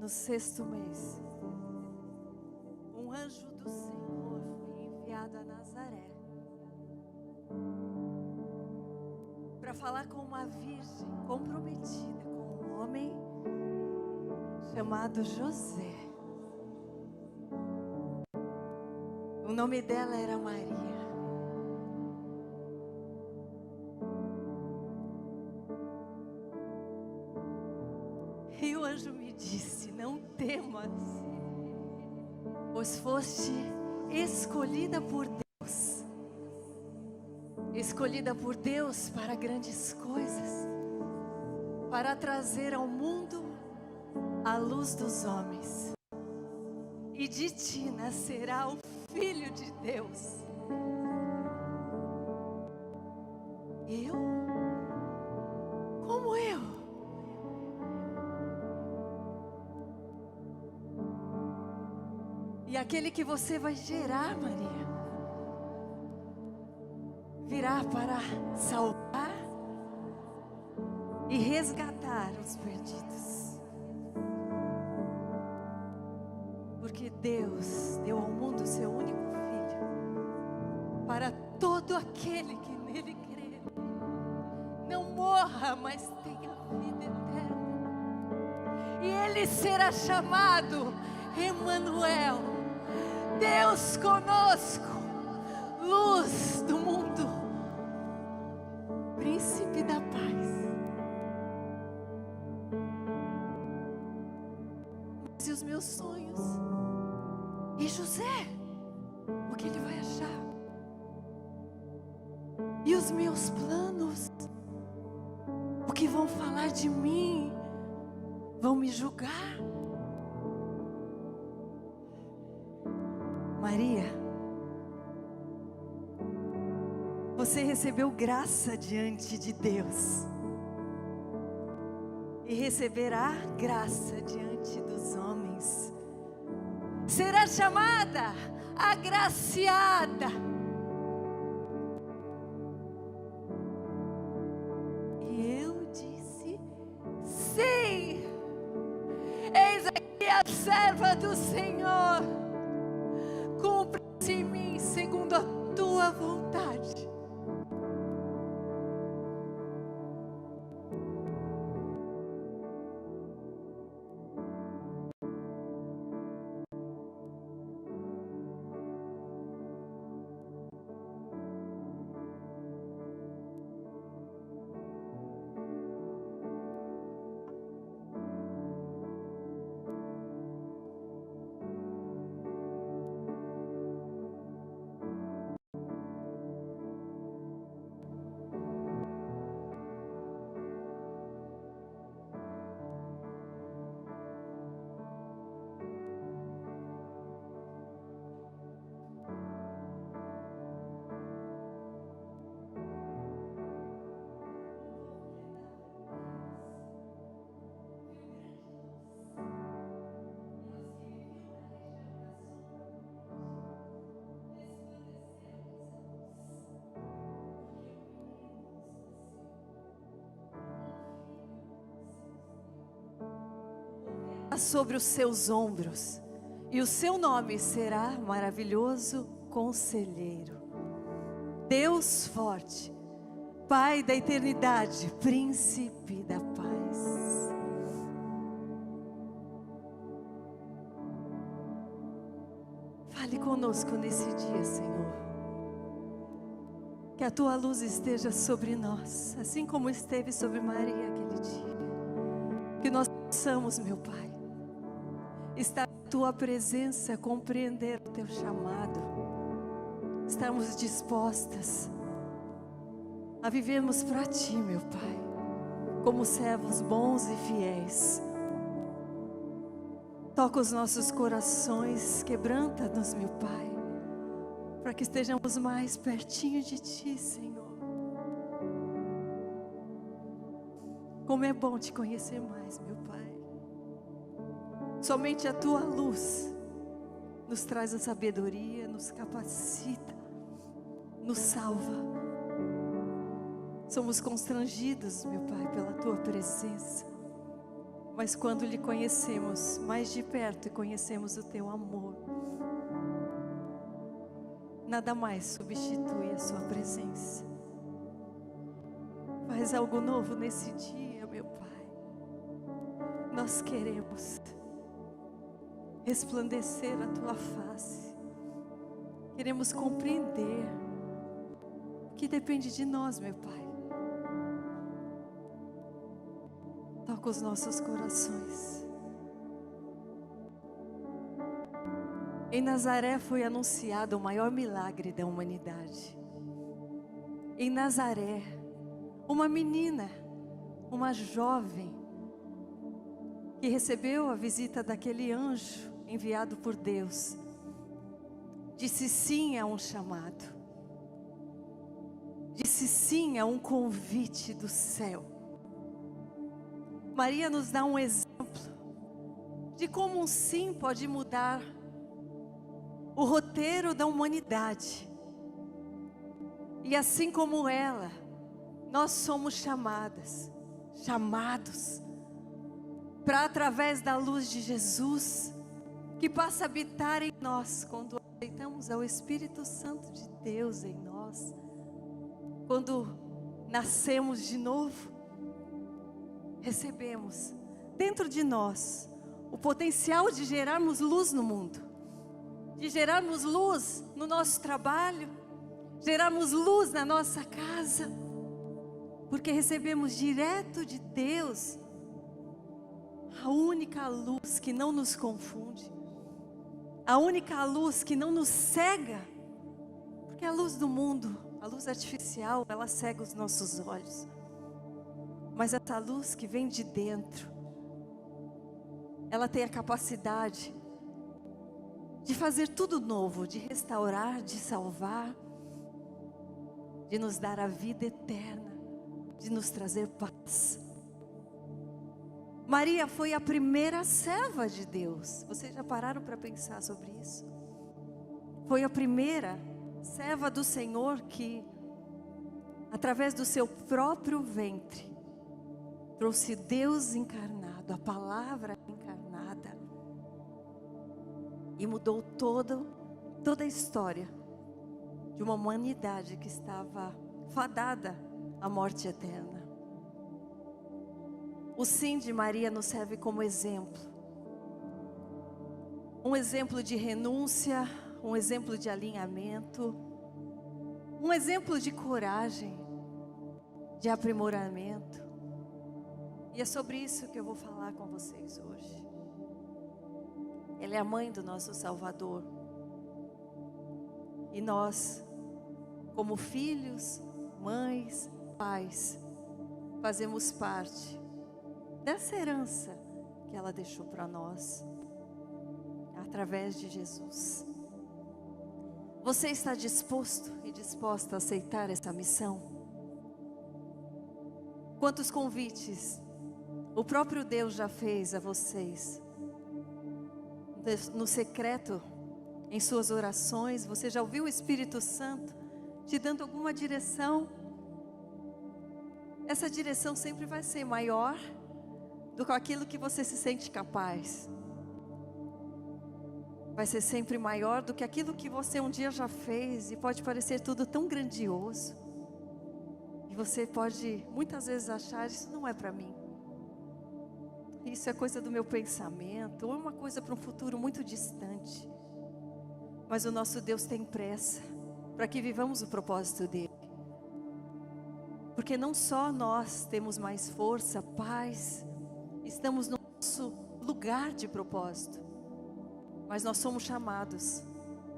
no 6º mês, um anjo do Senhor foi enviado a Nazaré para falar com uma virgem comprometida com um homem chamado José. O nome dela era Maria. E o anjo me disse: não temas, pois foste escolhida por Deus. Escolhida por Deus para grandes coisas, para trazer ao mundo a luz dos homens. E de ti nascerá o Filho de Deus. Eu? Como eu? E aquele que você vai gerar, Maria, virá para salvar e resgatar os perdidos. Porque Deus deu ao mundo seu único Filho, para todo aquele que nele crê, não morra, mas tenha vida eterna. E ele será chamado Emanuel, Deus conosco, luz do mundo, príncipe da paz. Mas e os meus sonhos? E José, o que ele vai achar? E os meus planos? O que vão falar de mim? Vão me julgar? Maria, você recebeu graça diante de Deus e receberá graça diante dos homens. Será chamada agraciada. E eu disse: sim, eis aqui a serva do Senhor, cumpra-se em mim segundo a tua vontade. Sobre os seus ombros, e o seu nome será Maravilhoso Conselheiro, Deus Forte, Pai da Eternidade, Príncipe da Paz. Fale conosco nesse dia, Senhor. Que a tua luz esteja sobre nós, assim como esteve sobre Maria aquele dia. Que nós possamos, meu Pai, estar na tua presença, compreender o teu chamado, estarmos dispostas a vivermos para ti, meu Pai, como servos bons e fiéis. Toca os nossos corações, quebranta-nos, meu Pai, para que estejamos mais pertinho de ti, Senhor. Como é bom te conhecer mais, meu Pai. Somente a tua luz nos traz a sabedoria, nos capacita, nos salva. Somos constrangidos, meu Pai, pela tua presença. Mas quando lhe conhecemos mais de perto e conhecemos o teu amor, nada mais substitui a sua presença. Faz algo novo nesse dia, meu Pai. Nós queremos resplandecer a tua face. Queremos compreender o que depende de nós, meu Pai. Toca os nossos corações. Em Nazaré foi anunciado o maior milagre da humanidade. Em Nazaré, uma menina, uma jovem, que recebeu a visita daquele anjo enviado por Deus, disse sim a um chamado, disse sim a um convite do céu. Maria nos dá um exemplo de como um sim pode mudar o roteiro da humanidade. E assim como ela, nós somos chamados para, através da luz de Jesus, que passa a habitar em nós, quando aceitamos ao Espírito Santo de Deus em nós, quando nascemos de novo, recebemos dentro de nós o potencial de gerarmos luz no mundo, de gerarmos luz no nosso trabalho, gerarmos luz na nossa casa, porque recebemos direto de Deus a única luz que não nos confunde, a única luz que não nos cega, porque a luz do mundo, a luz artificial, ela cega os nossos olhos. Mas essa luz que vem de dentro, ela tem a capacidade de fazer tudo novo, de restaurar, de salvar, de nos dar a vida eterna, de nos trazer paz. Maria foi a primeira serva de Deus. Vocês já pararam para pensar sobre isso? Foi a primeira serva do Senhor que, através do seu próprio ventre, trouxe Deus encarnado, a palavra encarnada, e mudou toda a história de uma humanidade que estava fadada à morte eterna. O sim de Maria nos serve como exemplo. Um exemplo de renúncia, um exemplo de alinhamento, um exemplo de coragem, de aprimoramento. E é sobre isso que eu vou falar com vocês hoje. Ela é a mãe do nosso Salvador. E nós, como filhos, mães, pais, fazemos parte dessa herança que ela deixou para nós, através de Jesus. Você está disposto e disposta a aceitar essa missão? Quantos convites o próprio Deus já fez a vocês? No secreto, em suas orações, você já ouviu o Espírito Santo te dando alguma direção? Essa direção sempre vai ser maior do que aquilo que você se sente capaz. Vai ser sempre maior do que aquilo que você um dia já fez, e pode parecer tudo tão grandioso. E você pode muitas vezes achar: isso não é para mim. Isso é coisa do meu pensamento, ou é uma coisa para um futuro muito distante. Mas o nosso Deus tem pressa para que vivamos o propósito dele. Porque não só nós temos mais força, paz, estamos no nosso lugar de propósito, mas nós somos chamados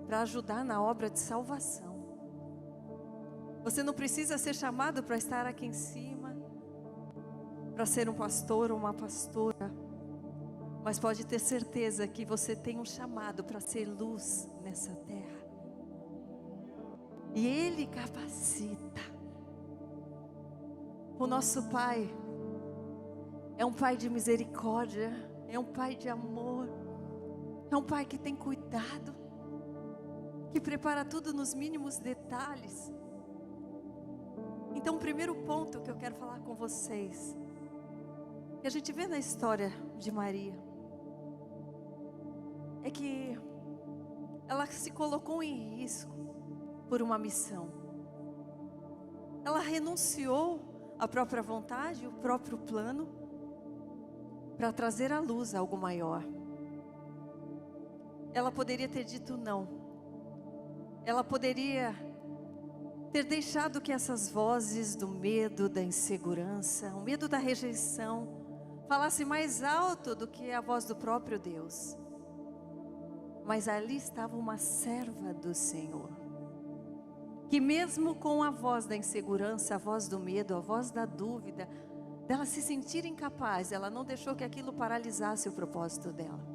para ajudar na obra de salvação. Você não precisa ser chamado para estar aqui em cima, para ser um pastor ou uma pastora, mas pode ter certeza que você tem um chamado para ser luz nessa terra. E Ele capacita. O nosso Pai é um Pai de misericórdia, é um Pai de amor, é um Pai que tem cuidado, que prepara tudo nos mínimos detalhes. Então, o primeiro ponto que eu quero falar com vocês que a gente vê na história de Maria é que ela se colocou em risco por uma missão. Ela renunciou à própria vontade, o próprio plano, para trazer à luz algo maior. Ela poderia ter dito não. Ela poderia ter deixado que essas vozes do medo, da insegurança, o medo da rejeição, falasse mais alto do que a voz do próprio Deus. Mas ali estava uma serva do Senhor, que mesmo com a voz da insegurança, a voz do medo, a voz da dúvida, dela se sentir incapaz, ela não deixou que aquilo paralisasse o propósito dela.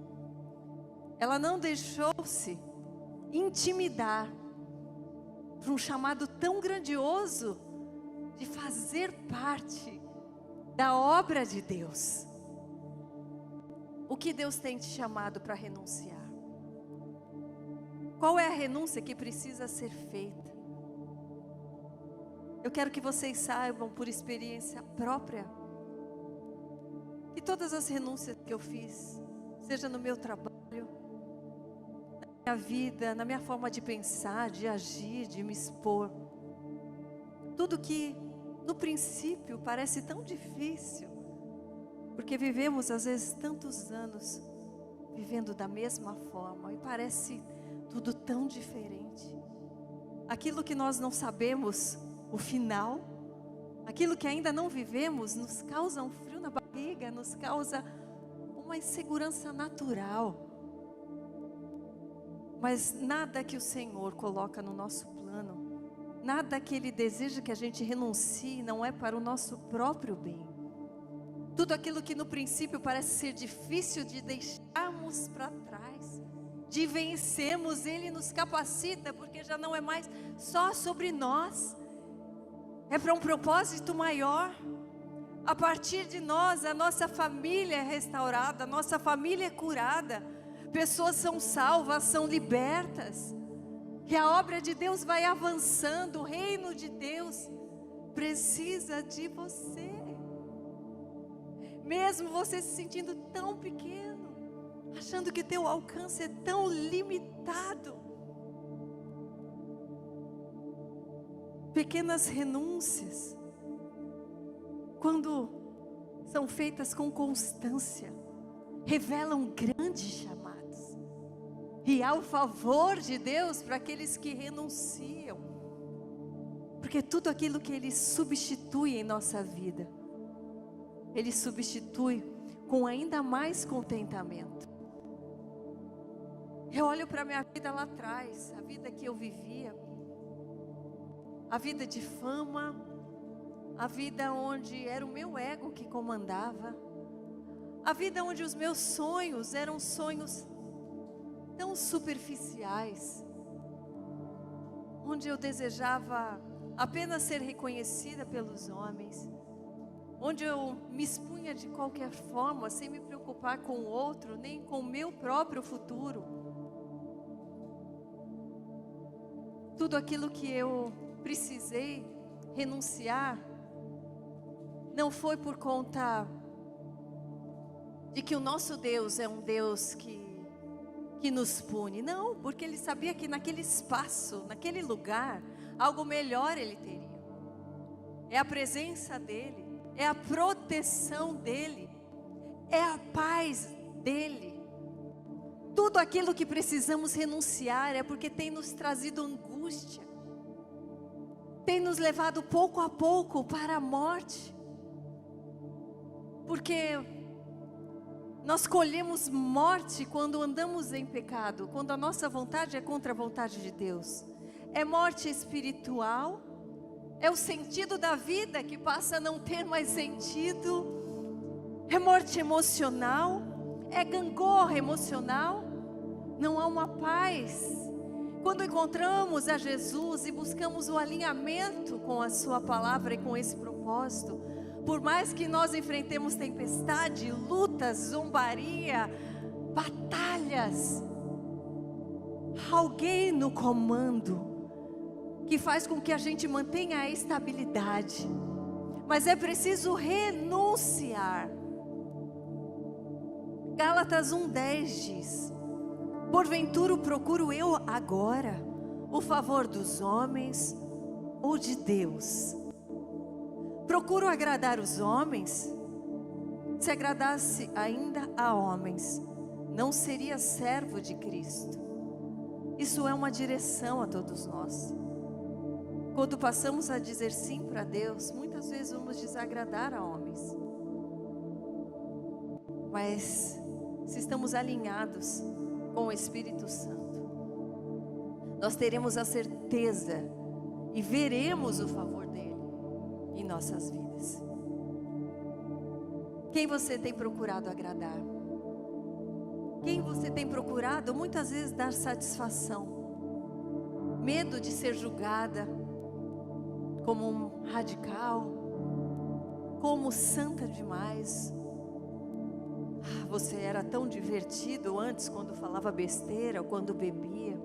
Ela não deixou-se intimidar por um chamado tão grandioso de fazer parte da obra de Deus. O que Deus tem te chamado para renunciar? Qual é a renúncia que precisa ser feita? Eu quero que vocês saibam por experiência própria que todas as renúncias que eu fiz, seja no meu trabalho, na minha vida, na minha forma de pensar, de agir, de me expor, tudo que no princípio parece tão difícil, porque vivemos às vezes tantos anos vivendo da mesma forma e parece tudo tão diferente. Aquilo que nós não sabemos o final, aquilo que ainda não vivemos, nos causa um frio na barriga, nos causa uma insegurança natural. Mas nada que o Senhor coloca no nosso plano, nada que Ele deseja que a gente renuncie, não é para o nosso próprio bem. Tudo aquilo que no princípio parece ser difícil de deixarmos para trás, de vencermos, Ele nos capacita, porque já não é mais só sobre nós, é para um propósito maior. A partir de nós, a nossa família é restaurada, a nossa família é curada, pessoas são salvas, são libertas, e a obra de Deus vai avançando. O reino de Deus precisa de você, mesmo você se sentindo tão pequeno, achando que teu alcance é tão limitado. Pequenas renúncias, quando são feitas com constância, revelam grandes chamados. E há o favor de Deus para aqueles que renunciam. Porque tudo aquilo que Ele substitui em nossa vida, Ele substitui com ainda mais contentamento. Eu olho para a minha vida lá atrás, a vida que eu vivia, a vida de fama, a vida onde era o meu ego que comandava, a vida onde os meus sonhos eram sonhos tão superficiais, onde eu desejava apenas ser reconhecida pelos homens, onde eu me expunha de qualquer forma, sem me preocupar com o outro, nem com o meu próprio futuro. Tudo aquilo que eu precisei renunciar, não foi por conta de que o nosso Deus é um Deus que nos pune. Não, porque Ele sabia que naquele espaço, naquele lugar, algo melhor Ele teria. É a presença dEle, é a proteção dEle, é a paz dEle. Tudo aquilo que precisamos renunciar é porque tem nos trazido angústia, tem nos levado pouco a pouco para a morte. Porque nós colhemos morte quando andamos em pecado, quando a nossa vontade é contra a vontade de Deus. É morte espiritual, é o sentido da vida que passa a não ter mais sentido, é morte emocional, é gangorra emocional, não há uma paz. Quando encontramos a Jesus e buscamos o alinhamento com a sua palavra e com esse propósito, por mais que nós enfrentemos tempestade, lutas, zombaria, batalhas, há alguém no comando que faz com que a gente mantenha a estabilidade. Mas é preciso renunciar. Gálatas 1:10 diz: porventura procuro eu agora o favor dos homens ou de Deus? Procuro agradar os homens? Se agradasse ainda a homens, não seria servo de Cristo. Isso é uma direção a todos nós. Quando passamos a dizer sim para Deus, muitas vezes vamos desagradar a homens. Mas se estamos alinhados com o Espírito Santo, nós teremos a certeza e veremos o favor dele em nossas vidas. Quem você tem procurado agradar? Quem você tem procurado muitas vezes dar satisfação? Medo de ser julgada como um radical, como santa demais. Você era tão divertido antes quando falava besteira, quando bebia.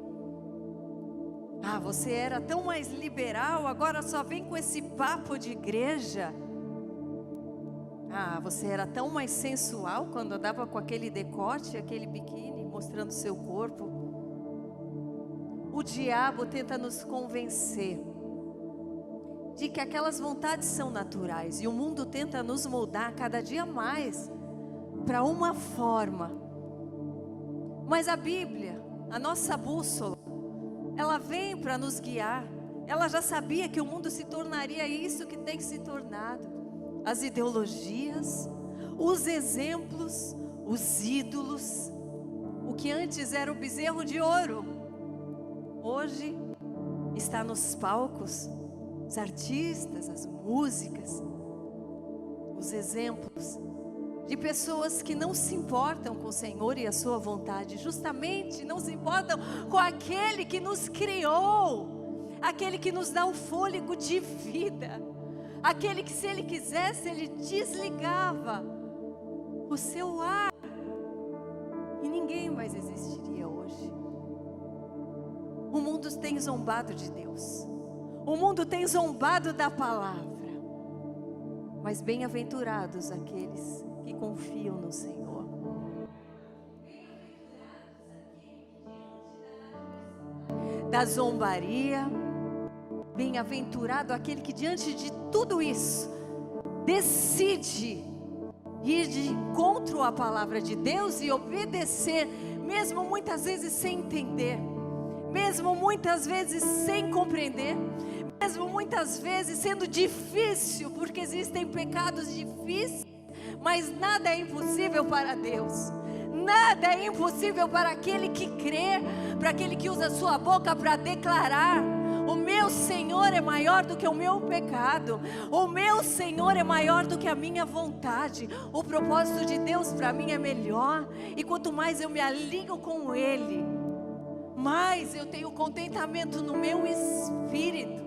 Você era tão mais liberal, agora só vem com esse papo de igreja. Você era tão mais sensual quando andava com aquele decote, aquele biquíni, mostrando seu corpo. O diabo tenta nos convencer de que aquelas vontades são naturais, e o mundo tenta nos moldar cada dia mais para uma forma. Mas a Bíblia, a nossa bússola, ela vem para nos guiar. Ela já sabia que o mundo se tornaria isso que tem se tornado. As ideologias, os exemplos, os ídolos. O que antes era o bezerro de ouro, hoje está nos palcos. Os artistas, as músicas, os exemplos de pessoas que não se importam com o Senhor e a sua vontade, justamente não se importam com aquele que nos criou, aquele que nos dá o fôlego de vida, aquele que, se ele quisesse, ele desligava o seu ar e ninguém mais existiria hoje. O mundo tem zombado de Deus, o mundo tem zombado da palavra, mas bem-aventurados aqueles que confiam no Senhor. Da zombaria, bem-aventurado aquele que diante de tudo isso decide ir de encontro à palavra de Deus e obedecer, mesmo muitas vezes sem entender, mesmo muitas vezes sem compreender, mesmo muitas vezes sendo difícil, porque existem pecados difíceis, mas nada é impossível para Deus. Nada é impossível para aquele que crê, para aquele que usa a sua boca para declarar: o meu Senhor é maior do que o meu pecado, o meu Senhor é maior do que a minha vontade, o propósito de Deus para mim é melhor, e quanto mais eu me alinho com Ele, mais eu tenho contentamento no meu espírito.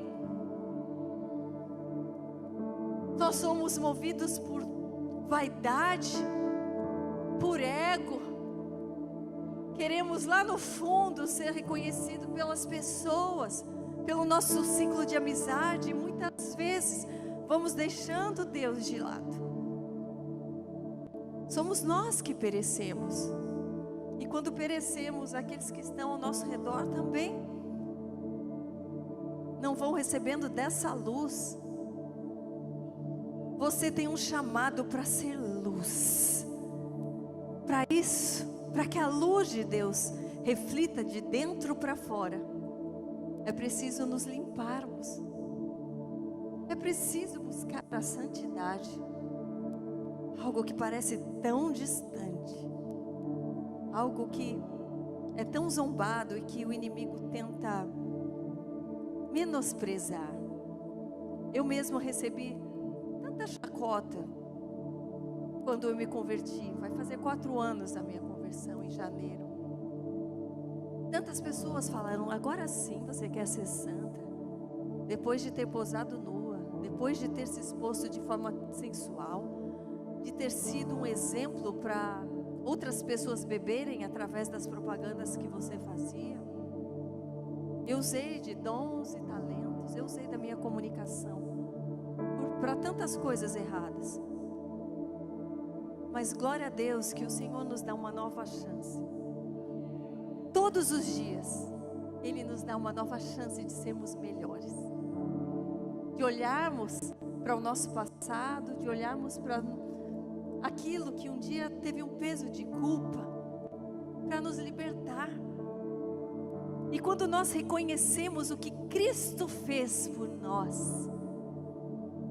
Nós somos movidos por vaidade, por ego. Queremos lá no fundo ser reconhecido pelas pessoas, pelo nosso ciclo de amizade. E muitas vezes vamos deixando Deus de lado. Somos nós que perecemos. E quando perecemos, aqueles que estão ao nosso redor também não vão recebendo dessa luz. Você tem um chamado para ser luz. Para isso, para que a luz de Deus reflita de dentro para fora, é preciso nos limparmos. É preciso buscar a santidade. Algo que parece tão distante, algo que é tão zombado e que o inimigo tenta menosprezar. Eu mesmo recebi tanta chacota quando eu me converti. Vai fazer 4 anos da minha conversão em janeiro. Tantas pessoas falaram: agora sim você quer ser santa, depois de ter posado nua, depois de ter se exposto de forma sensual, de ter sido um exemplo para outras pessoas beberem através das propagandas que você fazia. Eu usei de dons e talentos, eu usei da minha comunicação para tantas coisas erradas. Mas glória a Deus que o Senhor nos dá uma nova chance. Todos os dias, Ele nos dá uma nova chance de sermos melhores. De olharmos para o nosso passado, de olharmos para aquilo que um dia teve um peso de culpa, para nos libertar. E quando nós reconhecemos o que Cristo fez por nós,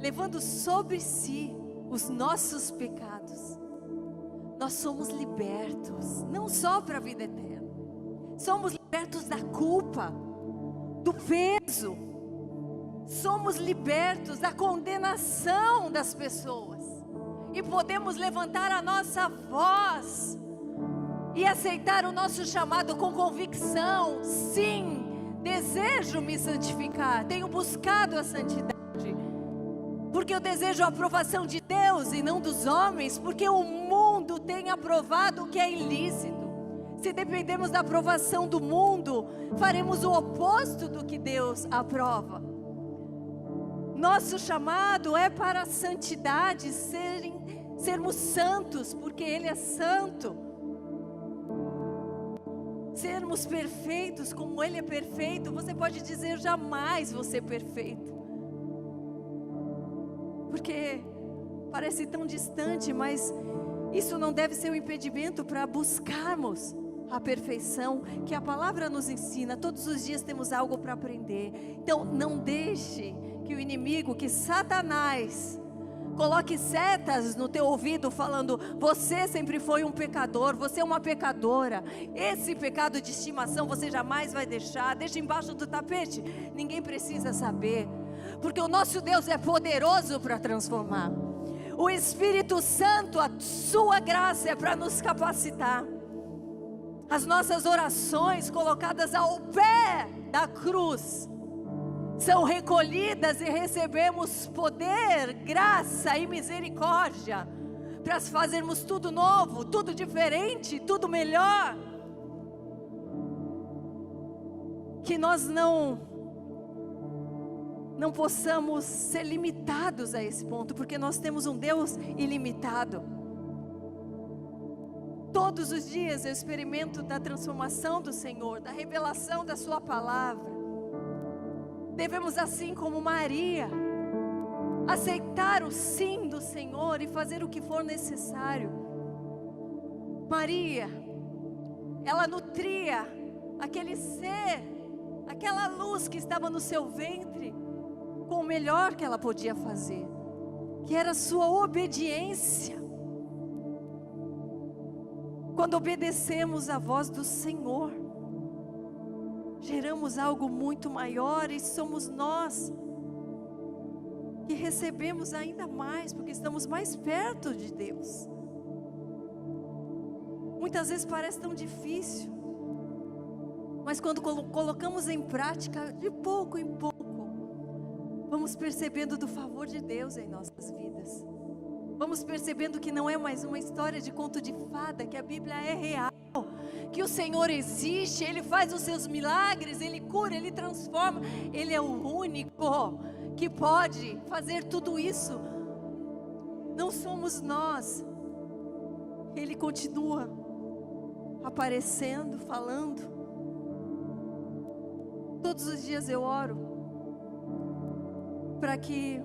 levando sobre si os nossos pecados, nós somos libertos, não só para a vida eterna, somos libertos da culpa, do peso, somos libertos da condenação das pessoas, e podemos levantar a nossa voz, e aceitar o nosso chamado com convicção. Sim, desejo me santificar, tenho buscado a santidade, porque eu desejo a aprovação de Deus e não dos homens, porque o mundo tem aprovado o que é ilícito. Se dependermos da aprovação do mundo, faremos o oposto do que Deus aprova. Nosso chamado é para a santidade, sermos santos, porque Ele é santo. Sermos perfeitos como Ele é perfeito. Você pode dizer: jamais vou ser perfeito, porque parece tão distante, mas isso não deve ser um impedimento para buscarmos a perfeição que a palavra nos ensina. Todos os dias temos algo para aprender. Então não deixe que o inimigo, que Satanás, coloque setas no teu ouvido falando: você sempre foi um pecador, você é uma pecadora, esse pecado de estimação você jamais vai deixar, deixa embaixo do tapete, ninguém precisa saber, porque o nosso Deus é poderoso para transformar. O Espírito Santo, a sua graça é para nos capacitar. As nossas orações colocadas ao pé da cruz são recolhidas e recebemos poder, graça e misericórdia para fazermos tudo novo, tudo diferente, tudo melhor. Que nós não possamos ser limitados a esse ponto, porque nós temos um Deus ilimitado. Todos os dias eu experimento da transformação do Senhor, da revelação da sua palavra. Devemos, assim como Maria, aceitar o sim do Senhor e fazer o que for necessário. Maria, ela nutria aquele ser, aquela luz que estava no seu ventre, com o melhor que ela podia fazer, que era a sua obediência. Quando obedecemos a voz do Senhor, geramos algo muito maior, e somos nós que recebemos ainda mais, porque estamos mais perto de Deus. Muitas vezes parece tão difícil, mas quando colocamos em prática, de pouco em pouco, vamos percebendo do favor de Deus em nossas vidas. Vamos percebendo que não é mais uma história de conto de fada, que a Bíblia é real, que o Senhor existe, Ele faz os seus milagres, Ele cura, Ele transforma, Ele é o único que pode fazer tudo isso. Não somos nós. Ele continua aparecendo, falando. Todos os dias eu oro para que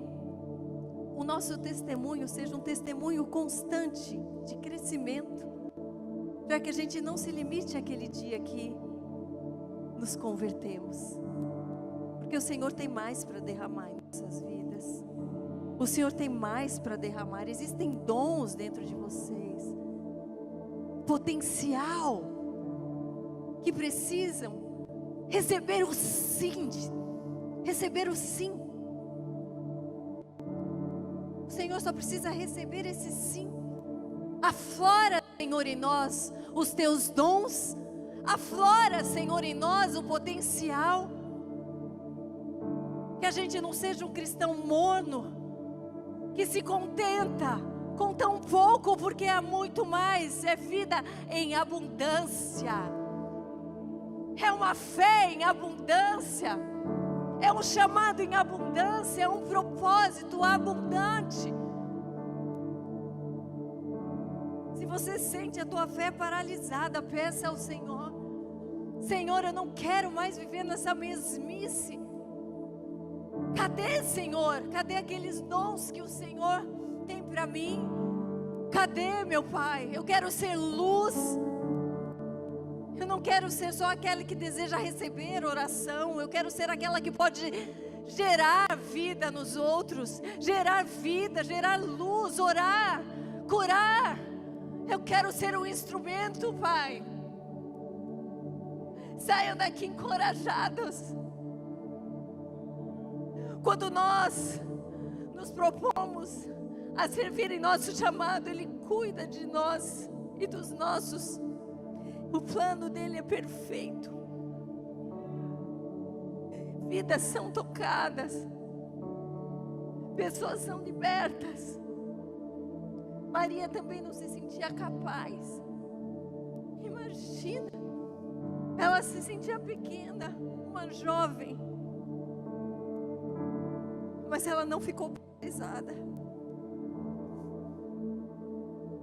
o nosso testemunho seja um testemunho constante de crescimento, para que a gente não se limite àquele dia que nos convertemos, porque o Senhor tem mais para derramar em nossas vidas. O Senhor tem mais para derramar. Existem dons dentro de vocês, potencial, que precisam receber o sim, receber o sim. O Senhor só precisa receber esse sim. Aflora, Senhor, em nós os teus dons. Aflora, Senhor, em nós o potencial. Que a gente não seja um cristão morno, que se contenta com tão pouco, porque há muito mais. É vida em abundância, é uma fé em abundância, é um chamado em abundância, é um propósito abundante. você sente a tua fé paralisada, peça ao Senhor: Senhor, eu não quero mais viver nessa mesmice. Cadê, Senhor? Cadê aqueles dons que o Senhor tem para mim? Cadê, meu Pai? Eu quero ser luz. Eu não quero ser só aquela que deseja receber oração. Eu quero ser aquela que pode gerar vida nos outros, gerar vida, gerar luz, orar, curar. Eu quero ser um instrumento, Pai. Saiam daqui encorajados. Quando nós nos propomos a servir em nosso chamado, Ele cuida de nós e dos nossos. O plano dele é perfeito. Vidas são tocadas, pessoas são libertas. Maria também não se sentia capaz. Imagina, ela se sentia pequena, uma jovem, mas ela não ficou paralisada.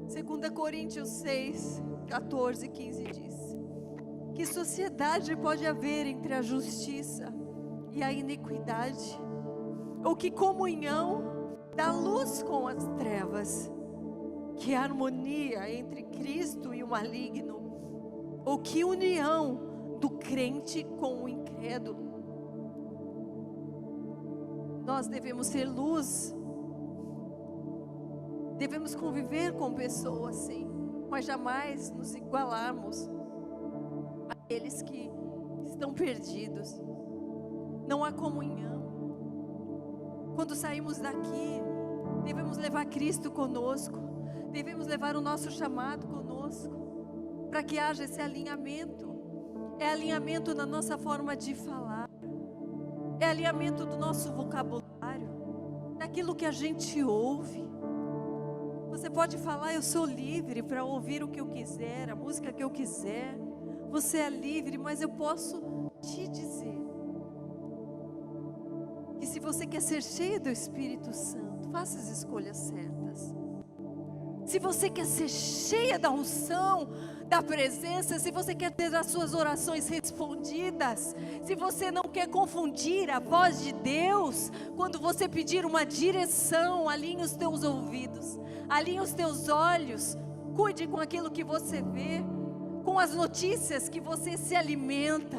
2 Coríntios 6, 14 e 15 diz: que sociedade pode haver entre a justiça e a iniquidade? Ou que comunhão da luz com as trevas? Que harmonia entre Cristo e o maligno? Ou que união do crente com o incrédulo? Nós devemos ser luz. Devemos conviver com pessoas, sim, mas jamais nos igualarmos àqueles que estão perdidos. Não há comunhão. Quando saímos daqui, devemos levar Cristo conosco, devemos levar o nosso chamado conosco, para que haja esse alinhamento. É alinhamento na nossa forma de falar, é alinhamento do nosso vocabulário, daquilo que a gente ouve. Você pode falar: eu sou livre para ouvir o que eu quiser, a música que eu quiser. Você é livre, mas eu posso te dizer que se você quer ser cheio do Espírito Santo, faça as escolhas certas. Se você quer ser cheia da unção, da presença, se você quer ter as suas orações respondidas, se você não quer confundir a voz de Deus, quando você pedir uma direção, alinhe os teus ouvidos, alinhe os teus olhos, cuide com aquilo que você vê, com as notícias que você se alimenta,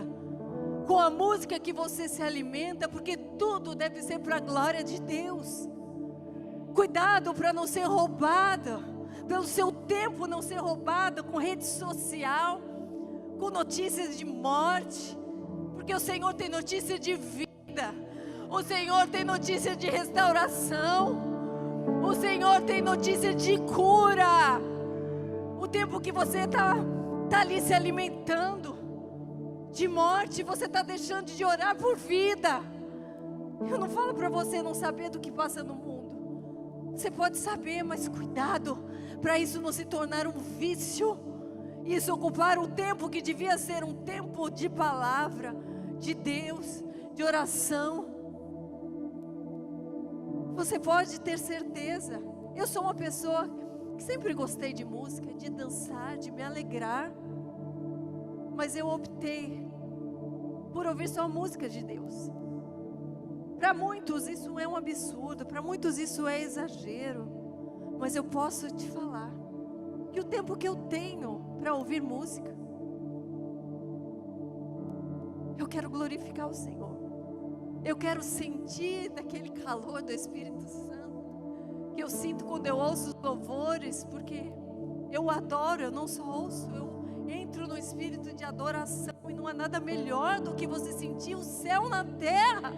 com a música que você se alimenta, porque tudo deve ser para a glória de Deus. Cuidado para não ser roubado, pelo seu tempo não ser roubado com rede social, com notícias de morte, porque o Senhor tem notícia de vida, o Senhor tem notícia de restauração, o Senhor tem notícia de cura. O tempo que você está ali se alimentando de morte, você está deixando de orar por vida. Eu não falo para você não saber do que passa no mundo. Você pode saber, mas cuidado para isso não se tornar um vício, isso ocupar um tempo que devia ser um tempo de palavra, de Deus, de oração. Você pode ter certeza, eu sou uma pessoa que sempre gostei de música, de dançar, de me alegrar, mas eu optei por ouvir só música de Deus. Para muitos isso é um absurdo, para muitos isso é exagero, mas eu posso te falar que o tempo que eu tenho para ouvir música, eu quero glorificar o Senhor, eu quero sentir daquele calor do Espírito Santo, que eu sinto quando eu ouço os louvores, porque eu adoro, eu não só ouço, eu entro no espírito de adoração, e não há nada melhor do que você sentir o céu na terra,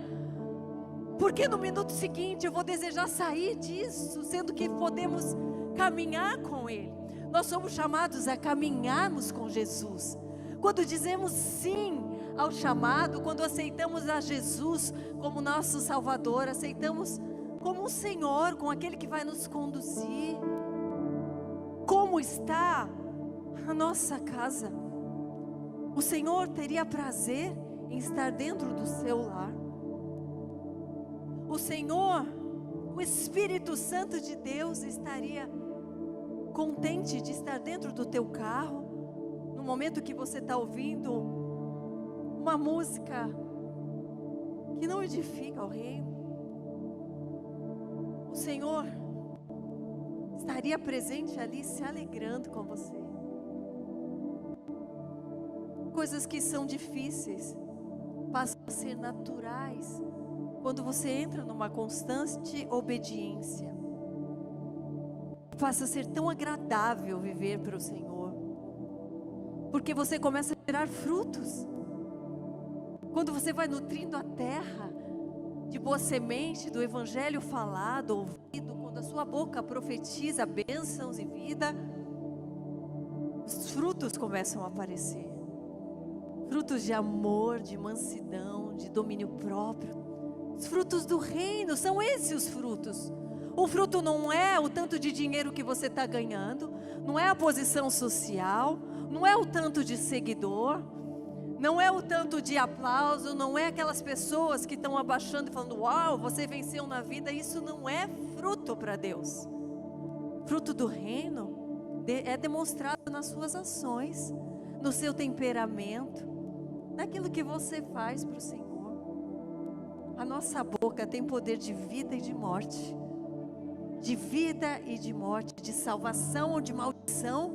porque no minuto seguinte eu vou desejar sair disso, sendo que podemos caminhar com Ele. Nós somos chamados a caminharmos com Jesus. Quando dizemos sim ao chamado, quando aceitamos a Jesus como nosso Salvador, aceitamos como um Senhor, como aquele que vai nos conduzir. Como está a nossa casa? O Senhor teria prazer em estar dentro do seu lar. O Senhor, o Espírito Santo de Deus estaria contente de estar dentro do teu carro, no momento que você está ouvindo uma música que não edifica o reino, o Senhor estaria presente ali, se alegrando com você. Coisas que são difíceis passam a ser naturais quando você entra numa constante obediência. Passa a ser tão agradável viver para o Senhor, porque você começa a gerar frutos. Quando você vai nutrindo a terra de boa semente, do evangelho falado, ouvido, quando a sua boca profetiza bênçãos e vida, os frutos começam a aparecer. Frutos de amor, de mansidão, de domínio próprio. Os frutos do reino, são esses os frutos. O fruto não é o tanto de dinheiro que você está ganhando, não é a posição social, não é o tanto de seguidor, não é o tanto de aplauso, não é aquelas pessoas que estão abaixando e falando, uau, você venceu na vida. Isso não é fruto para Deus. Fruto do reino é demonstrado nas suas ações, no seu temperamento, naquilo que você faz para o Senhor. A nossa boca tem poder de vida e de morte. De vida e de morte, de salvação ou de maldição.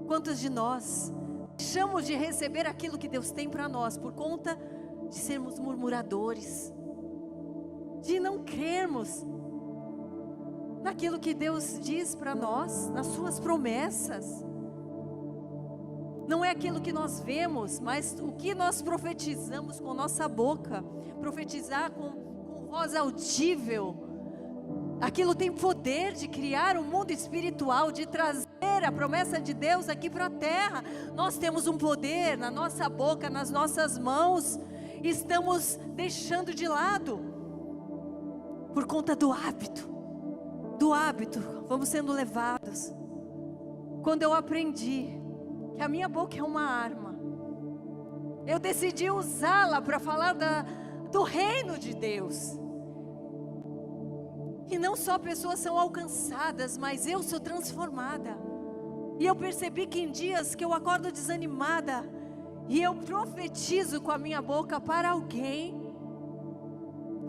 Quantos de nós deixamos de receber aquilo que Deus tem para nós por conta de sermos murmuradores, de não crermos naquilo que Deus diz para nós, nas suas promessas? Não é aquilo que nós vemos, mas o que nós profetizamos com nossa boca. Profetizar com voz audível. Aquilo tem poder de criar um mundo espiritual, de trazer a promessa de Deus aqui para a terra. Nós temos um poder na nossa boca, nas nossas mãos. Estamos deixando de lado por conta do hábito. Vamos sendo levados. Quando eu aprendi que a minha boca é uma arma, eu decidi usá-la para falar do reino de Deus. E não só pessoas são alcançadas, mas eu sou transformada. E eu percebi que em dias que eu acordo desanimada e eu profetizo com a minha boca para alguém,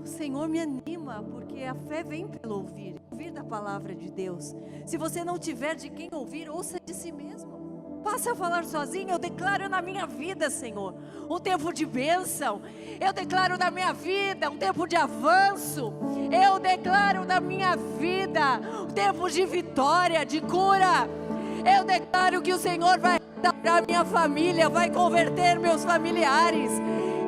o Senhor me anima, porque a fé vem pelo ouvir da palavra de Deus. Se você não tiver de quem ouvir, ouça de si mesmo. Passe a falar sozinho. Eu declaro na minha vida, Senhor, um tempo de bênção. Eu declaro na minha vida um tempo de avanço. Eu declaro na minha vida um tempo de vitória, de cura. Eu declaro que o Senhor vai restaurar minha família, vai converter meus familiares.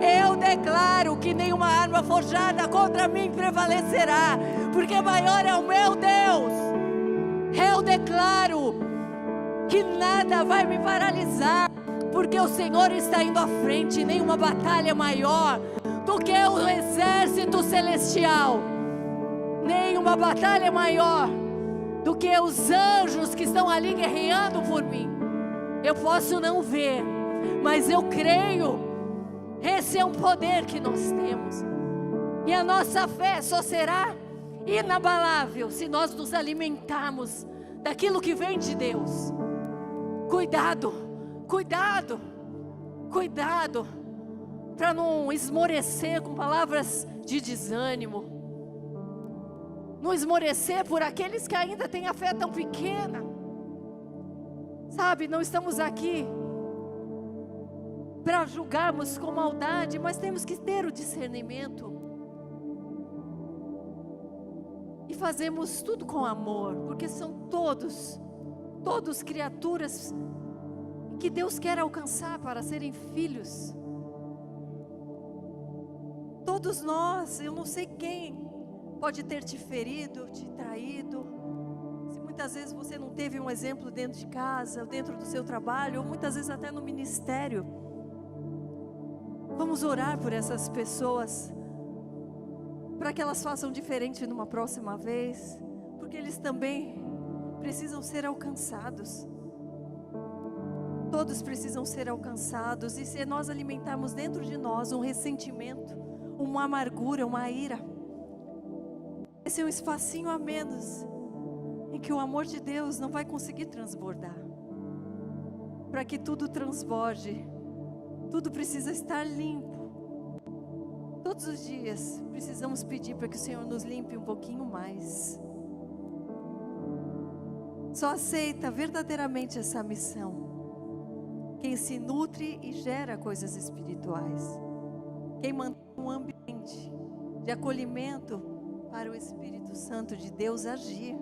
Eu declaro que nenhuma arma forjada contra mim prevalecerá, porque maior é o meu Deus. Eu declaro que nada vai me paralisar, porque o Senhor está indo à frente. Nenhuma batalha maior do que o exército celestial, nenhuma batalha maior do que os anjos que estão ali guerreando por mim. Eu posso não ver, mas eu creio. Esse é um poder que nós temos, e a nossa fé só será inabalável se nós nos alimentarmos daquilo que vem de Deus. Cuidado para não esmorecer com palavras de desânimo, não esmorecer por aqueles que ainda têm a fé tão pequena. Sabe, não estamos aqui para julgarmos com maldade, mas temos que ter o discernimento e fazemos tudo com amor, porque são todos criaturas que Deus quer alcançar para serem filhos. Todos nós, eu não sei quem pode ter te ferido, te traído. Se muitas vezes você não teve um exemplo dentro de casa, ou dentro do seu trabalho, ou muitas vezes até no ministério. Vamos orar por essas pessoas, para que elas façam diferente numa próxima vez, porque eles também precisam ser alcançados. Todos precisam ser alcançados. E se nós alimentarmos dentro de nós um ressentimento, uma amargura, uma ira, esse é um espacinho a menos em que o amor de Deus não vai conseguir transbordar. Para que tudo transborde, tudo precisa estar limpo. Todos os dias precisamos pedir para que o Senhor nos limpe um pouquinho mais. Só aceita verdadeiramente essa missão quem se nutre e gera coisas espirituais. Quem mantém um ambiente de acolhimento para o Espírito Santo de Deus agir.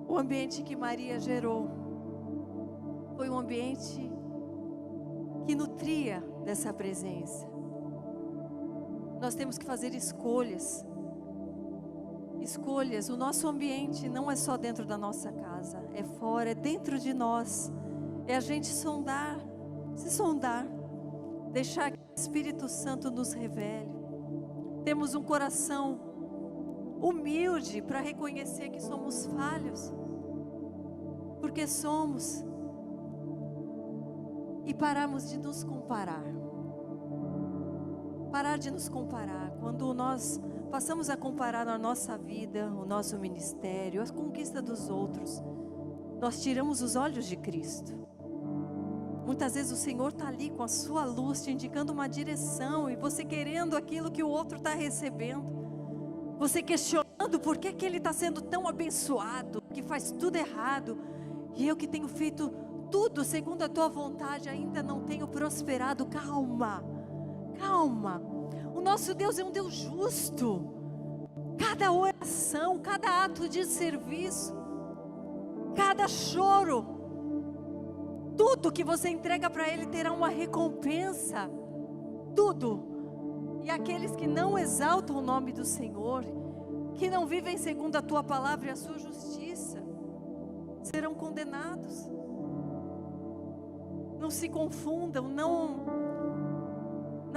O ambiente que Maria gerou foi um ambiente que nutria dessa presença. Nós temos que fazer escolhas. Escolhas. O nosso ambiente não é só dentro da nossa casa, é fora, é dentro de nós. É a gente sondar, se sondar, deixar que o Espírito Santo nos revele. Temos um coração humilde para reconhecer que somos falhos, porque somos, e pararmos de nos comparar. Parar de nos comparar. Quando nós passamos a comparar a nossa vida, o nosso ministério, a conquista dos outros, nós tiramos os olhos de Cristo. Muitas vezes o Senhor está ali com a sua luz, te indicando uma direção, e você querendo aquilo que o outro está recebendo. Você questionando por que ele está sendo tão abençoado, que faz tudo errado, e eu que tenho feito tudo segundo a tua vontade, ainda não tenho prosperado. Calma, calma. O nosso Deus é um Deus justo. Cada oração, cada ato de serviço, cada choro, tudo que você entrega para Ele terá uma recompensa. Tudo. E aqueles que não exaltam o nome do Senhor, que não vivem segundo a tua palavra e a sua justiça, serão condenados. Não se confundam, não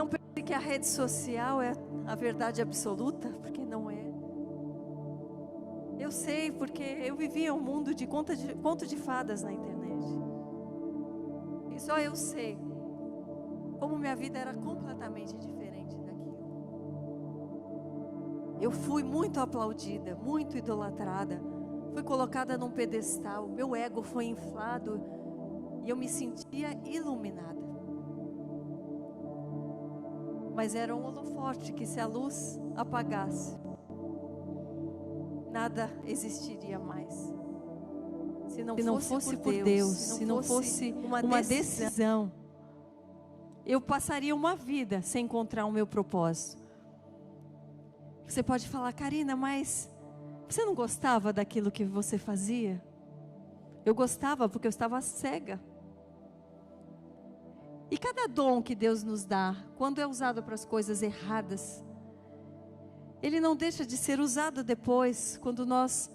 pensem que a rede social é a verdade absoluta, porque não é. Eu sei, porque eu vivia um mundo de conto de fadas na internet. E só eu sei como minha vida era completamente diferente daquilo. Eu fui muito aplaudida, muito idolatrada, fui colocada num pedestal, meu ego foi inflado e eu me sentia iluminada. Mas era um holofote que, se a luz apagasse, nada existiria mais. Se não fosse por Deus, se não fosse uma decisão, eu passaria uma vida sem encontrar o meu propósito. Você pode falar: Karina, mas você não gostava daquilo que você fazia? Eu gostava porque eu estava cega. E cada dom que Deus nos dá, quando é usado para as coisas erradas, ele não deixa de ser usado depois, quando nós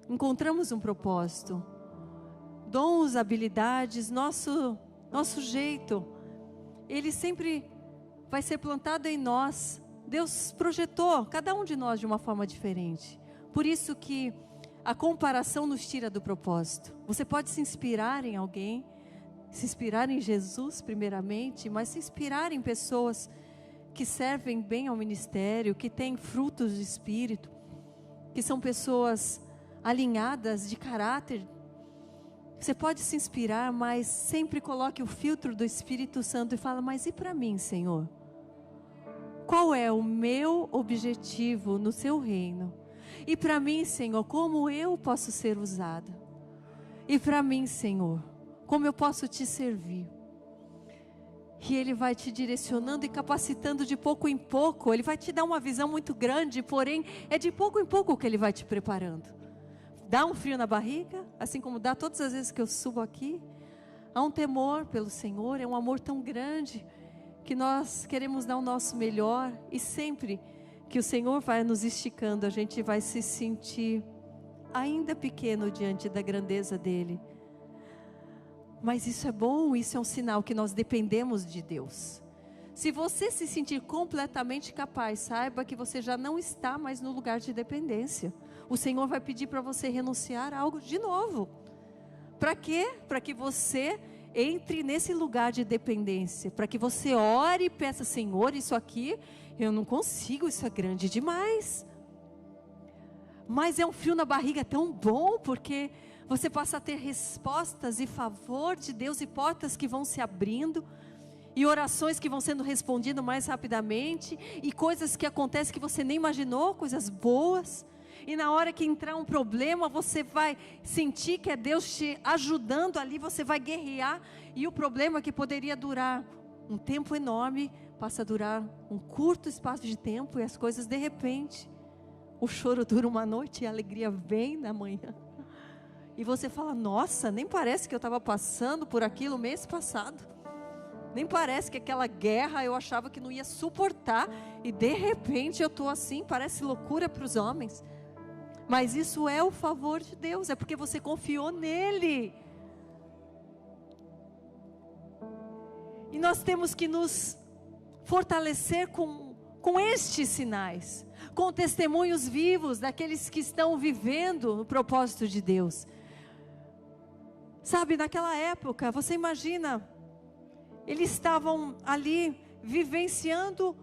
encontramos um propósito. Dons, habilidades, nosso jeito, ele sempre vai ser plantado em nós. Deus projetou cada um de nós de uma forma diferente. Por isso que a comparação nos tira do propósito. Você pode se inspirar em alguém, se inspirar em Jesus primeiramente, mas se inspirar em pessoas que servem bem ao ministério, que têm frutos de espírito, que são pessoas alinhadas de caráter. Você pode se inspirar, mas sempre coloque o filtro do Espírito Santo e fala: mas e para mim, Senhor? Qual é o meu objetivo no seu reino? E para mim, Senhor, como eu posso ser usada? E para mim, Senhor, como eu posso te servir? E Ele vai te direcionando e capacitando de pouco em pouco. Ele vai te dar uma visão muito grande, porém é de pouco em pouco que Ele vai te preparando. Dá um frio na barriga, assim como dá todas as vezes que eu subo aqui. Há um temor pelo Senhor, é um amor tão grande que nós queremos dar o nosso melhor. E sempre que o Senhor vai nos esticando, a gente vai se sentir ainda pequeno diante da grandeza dEle. Mas isso é bom, isso é um sinal que nós dependemos de Deus. Se você se sentir completamente capaz, saiba que você já não está mais no lugar de dependência. O Senhor vai pedir para você renunciar a algo de novo. Para quê? Para que você entre nesse lugar de dependência. Para que você ore e peça: Senhor, isso aqui eu não consigo, isso é grande demais. Mas é um frio na barriga tão bom, porque você passa a ter respostas e favor de Deus, e portas que vão se abrindo, e orações que vão sendo respondidas mais rapidamente, e coisas que acontecem que você nem imaginou, coisas boas. E na hora que entrar um problema, você vai sentir que é Deus te ajudando ali, você vai guerrear, e o problema que poderia durar um tempo enorme, passa a durar um curto espaço de tempo, e as coisas de repente, o choro dura uma noite e a alegria vem na manhã. E você fala, nossa, nem parece que eu estava passando por aquilo mês passado. Nem parece que aquela guerra eu achava que não ia suportar, e de repente eu estou assim, parece loucura para os homens. Mas isso é o favor de Deus, é porque você confiou nele. E nós temos que nos fortalecer com estes sinais, com testemunhos vivos daqueles que estão vivendo o propósito de Deus. Sabe, naquela época, você imagina, eles estavam ali vivenciando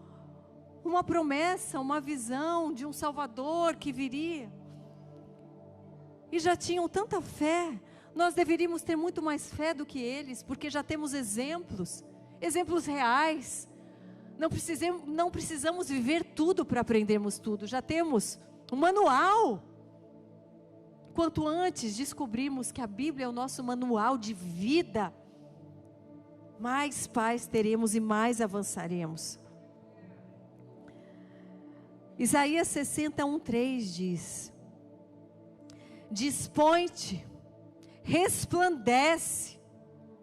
uma promessa, uma visão de um Salvador que viria. E já tinham tanta fé. Nós deveríamos ter muito mais fé do que eles, porque já temos exemplos reais. Não precisamos viver tudo para aprendermos tudo. Já temos um manual. Quanto antes descobrimos que a Bíblia é o nosso manual de vida, mais paz teremos e mais avançaremos. Isaías 61:3 diz: dispõe-te, resplandece,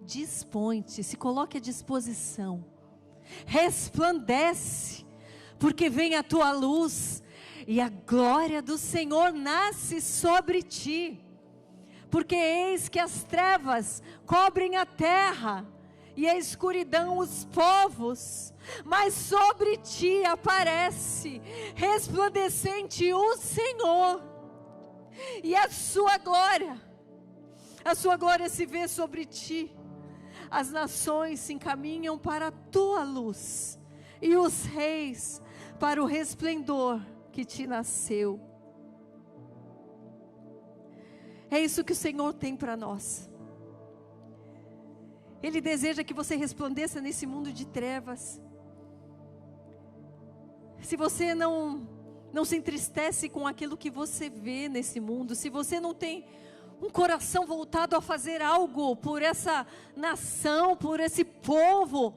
dispõe-te, se coloque à disposição, resplandece, porque vem a tua luz, e a glória do Senhor nasce sobre ti, porque eis que as trevas cobrem a terra, e a escuridão os povos, mas sobre ti aparece resplandecente o Senhor, e a sua glória se vê sobre ti. As nações se encaminham para a tua luz, e os reis para o resplendor que te nasceu. É isso que o Senhor tem para nós. Ele deseja que você resplandeça nesse mundo de trevas. Se você não se entristece com aquilo que você vê nesse mundo, se você não tem um coração voltado a fazer algo por essa nação, por esse povo,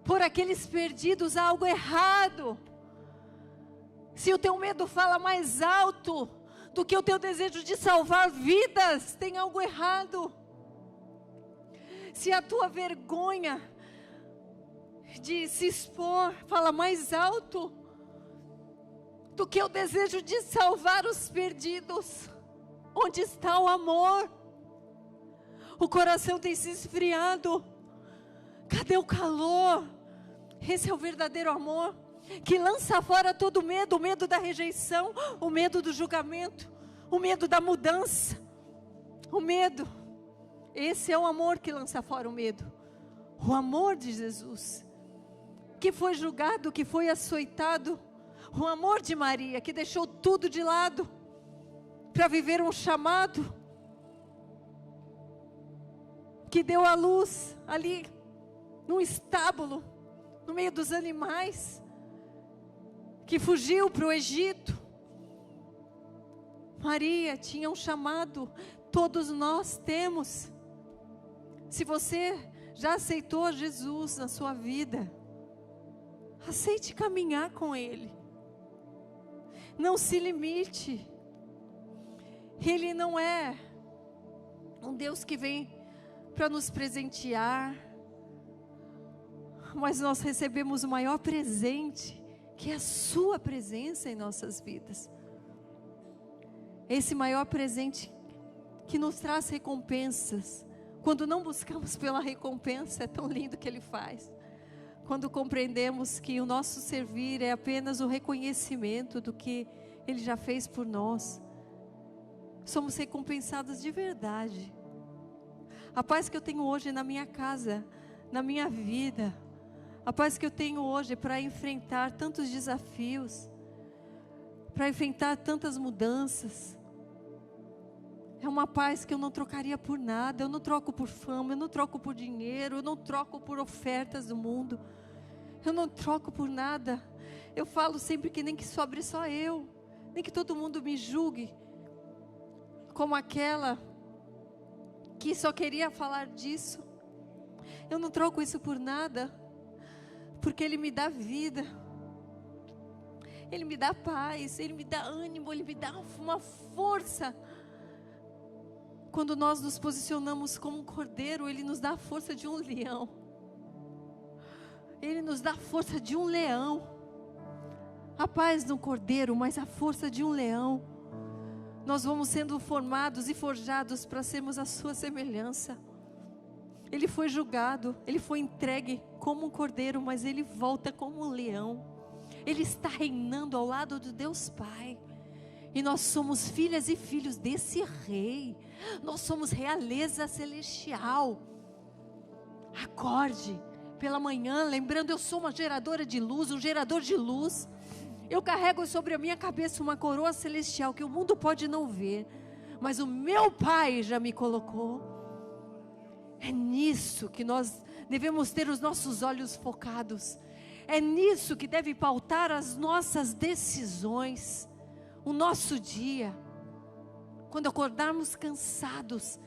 por aqueles perdidos, há algo errado. Se o teu medo fala mais alto do que o teu desejo de salvar vidas, tem algo errado. Se a tua vergonha de se expor fala mais alto do que o desejo de salvar os perdidos, onde está o amor? O coração tem se esfriado. Cadê o calor? Esse é o verdadeiro amor, que lança fora todo medo, o medo da rejeição, o medo do julgamento, o medo da mudança, o medo. Esse é o amor que lança fora o medo. O amor de Jesus, que foi julgado, que foi açoitado. O amor de Maria, que deixou tudo de lado para viver um chamado, que deu à luz ali num estábulo, no meio dos animais, que fugiu para o Egito. Maria tinha um chamado, todos nós temos. Se você já aceitou Jesus na sua vida, aceite caminhar com Ele. Não se limite. Ele não é um Deus que vem para nos presentear, mas nós recebemos o maior presente, que é a sua presença em nossas vidas. Esse maior presente que nos traz recompensas. Quando não buscamos pela recompensa, é tão lindo que Ele faz. Quando compreendemos que o nosso servir é apenas o reconhecimento do que Ele já fez por nós, somos recompensados de verdade. A paz que eu tenho hoje na minha casa, na minha vida, a paz que eu tenho hoje para enfrentar tantos desafios, para enfrentar tantas mudanças. É uma paz que eu não trocaria por nada. Eu não troco por fama, eu não troco por dinheiro, eu não troco por ofertas do mundo. Eu não troco por nada. Eu falo sempre que nem que sobre só eu, nem que todo mundo me julgue como aquela que só queria falar disso. Eu não troco isso por nada, porque Ele me dá vida, Ele me dá paz, Ele me dá ânimo, Ele me dá uma força. Quando nós nos posicionamos como um cordeiro, Ele nos dá a força de um leão. Ele nos dá a força de um leão. A paz de um cordeiro, mas a força de um leão. Nós vamos sendo formados e forjados para sermos a sua semelhança. Ele foi julgado, Ele foi entregue como um cordeiro, mas Ele volta como um leão. Ele está reinando ao lado do Deus Pai. E nós somos filhas e filhos desse rei. Nós somos realeza celestial. Acorde pela manhã, lembrando, eu sou uma geradora de luz, um gerador de luz. Eu carrego sobre a minha cabeça uma coroa celestial que o mundo pode não ver, mas o meu Pai já me colocou. É nisso que nós devemos ter os nossos olhos focados. É nisso que deve pautar as nossas decisões, o nosso dia. Quando acordarmos cansados,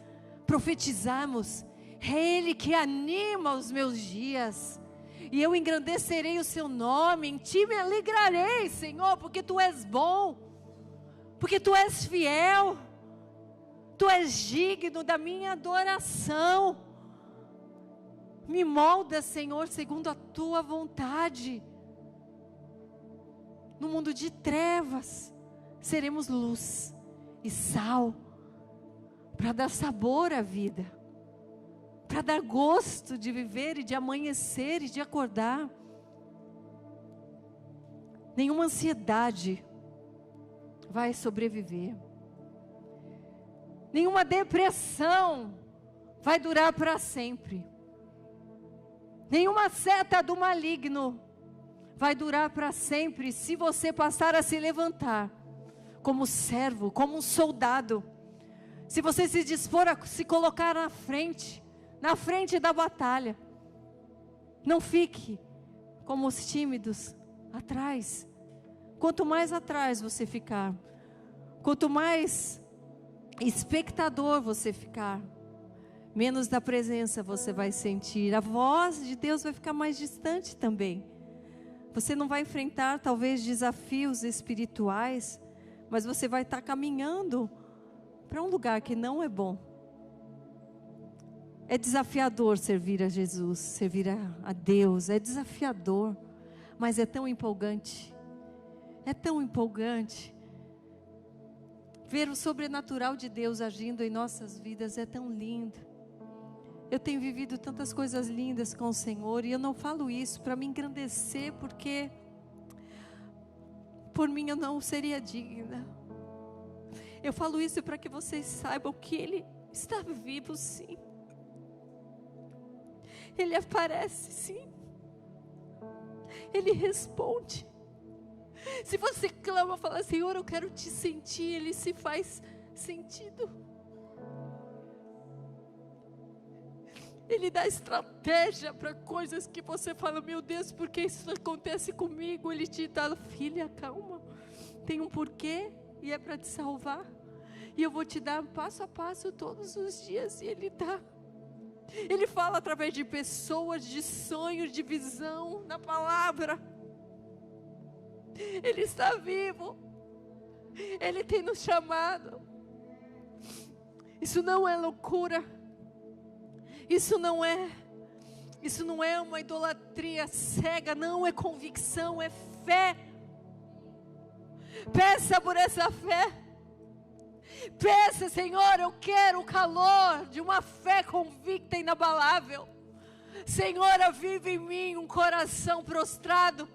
profetizarmos, é Ele que anima os meus dias. E eu engrandecerei o seu nome, em ti me alegrarei, Senhor, porque tu és bom, porque tu és fiel, tu és digno da minha adoração. Me molda, Senhor, segundo a tua vontade. No mundo de trevas, seremos luz e sal, para dar sabor à vida, para dar gosto de viver e de amanhecer e de acordar. Nenhuma ansiedade vai sobreviver. Nenhuma depressão vai durar para sempre. Nenhuma seta do maligno vai durar para sempre, se você passar a se levantar como servo, como um soldado. Se você se dispor a se colocar na frente da batalha. Não fique como os tímidos atrás. Quanto mais atrás você ficar, quanto mais espectador você ficar, menos da presença você vai sentir. A voz de Deus vai ficar mais distante também. Você não vai enfrentar talvez desafios espirituais, mas você vai estar caminhando para um lugar que não é bom. É desafiador servir a Jesus, servir a Deus, é desafiador, mas é tão empolgante. É tão empolgante. Ver o sobrenatural de Deus agindo em nossas vidas é tão lindo. Eu tenho vivido tantas coisas lindas com o Senhor, e eu não falo isso para me engrandecer, porque por mim eu não seria digna. Eu falo isso para que vocês saibam que Ele está vivo, sim. Ele aparece, sim. Ele responde. Se você clama, fala, Senhor, eu quero te sentir, Ele se faz sentido. Ele dá estratégia para coisas que você fala, meu Deus, por que isso acontece comigo? Ele te dá, filha, calma, tem um porquê e é para te salvar. E eu vou te dar passo a passo todos os dias, e Ele dá. Ele fala através de pessoas, de sonhos, de visão, na palavra. Ele está vivo. Ele tem nos chamado. Isso não é loucura. Isso não é uma idolatria cega, não é convicção, é fé. Peça por essa fé. Peça, Senhor, eu quero o calor de uma fé convicta e inabalável. Senhor, aviva em mim um coração prostrado,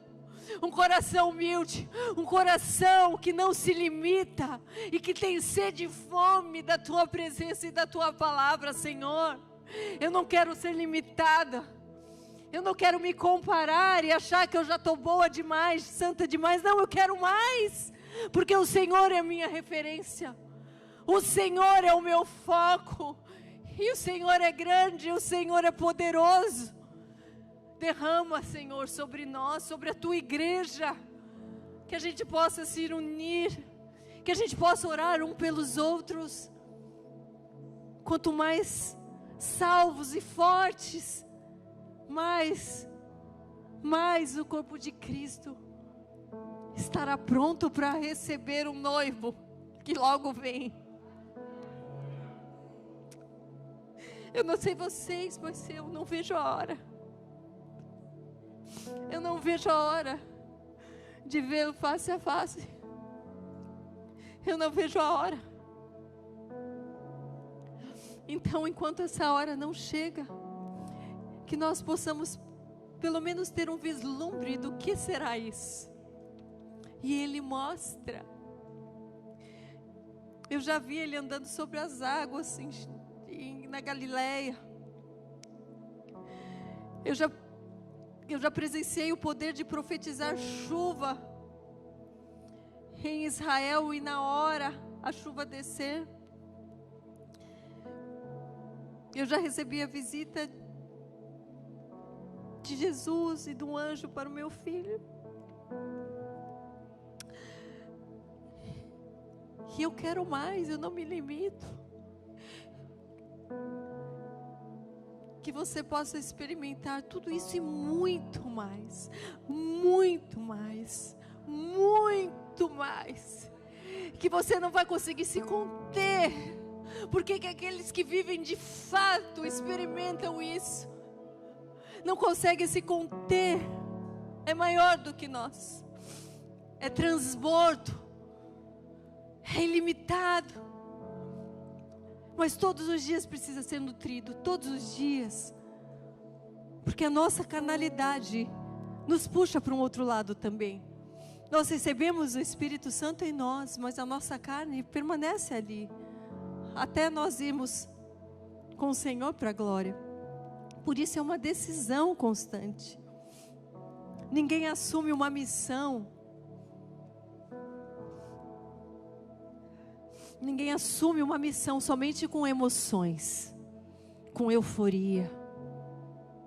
um coração humilde, um coração que não se limita e que tem sede e fome da Tua presença e da Tua palavra, Senhor. Eu não quero ser limitada. Eu não quero me comparar e achar que eu já estou boa demais, santa demais. Não, eu quero mais. porque o Senhor é a minha referência, o Senhor é o meu foco, e o Senhor é grande, o Senhor é poderoso. Derrama, Senhor, sobre nós, sobre a tua igreja, que a gente possa se unir, que a gente possa orar um pelos outros. Quanto mais salvos e fortes, mais o corpo de Cristo estará pronto para receber um noivo que logo vem. Eu não sei vocês, mas eu não vejo a hora. Eu não vejo a hora de vê-lo face a face. Eu não vejo a hora. Então, enquanto essa hora não chega, que nós possamos pelo menos ter um vislumbre do que será isso. E Ele mostra. Eu já vi Ele andando sobre as águas na Galileia. Eu já presenciei o poder de profetizar chuva em Israel, e na hora a chuva descer. Eu já recebi a visita de Jesus e do anjo para o meu filho. E eu quero mais, eu não me limito. Que você possa experimentar tudo isso e muito mais, muito mais, muito mais. Que você não vai conseguir se conter, porque que aqueles que vivem de fato experimentam isso, não conseguem se conter. É maior do que nós, é transbordo, é ilimitado. Mas todos os dias precisa ser nutrido, todos os dias. Porque a nossa carnalidade nos puxa para um outro lado também. Nós recebemos o Espírito Santo em nós, mas a nossa carne permanece ali, até nós irmos com o Senhor para a glória. Por isso é uma decisão constante. Ninguém assume uma missão. Ninguém assume uma missão somente com emoções, com euforia.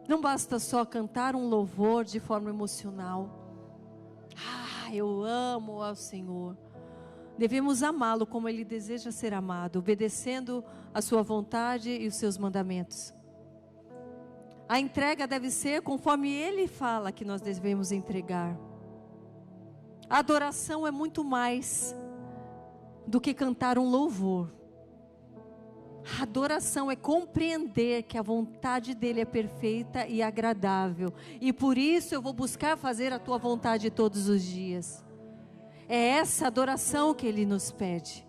Não basta só cantar um louvor de forma emocional. Eu amo ao Senhor. Devemos amá-lo como Ele deseja ser amado, obedecendo a sua vontade e os seus mandamentos. A entrega deve ser conforme Ele fala que nós devemos entregar. A adoração é muito mais do que cantar um louvor. A adoração é compreender que a vontade dEle é perfeita e agradável, e por isso eu vou buscar fazer a tua vontade todos os dias. É essa adoração que Ele nos pede.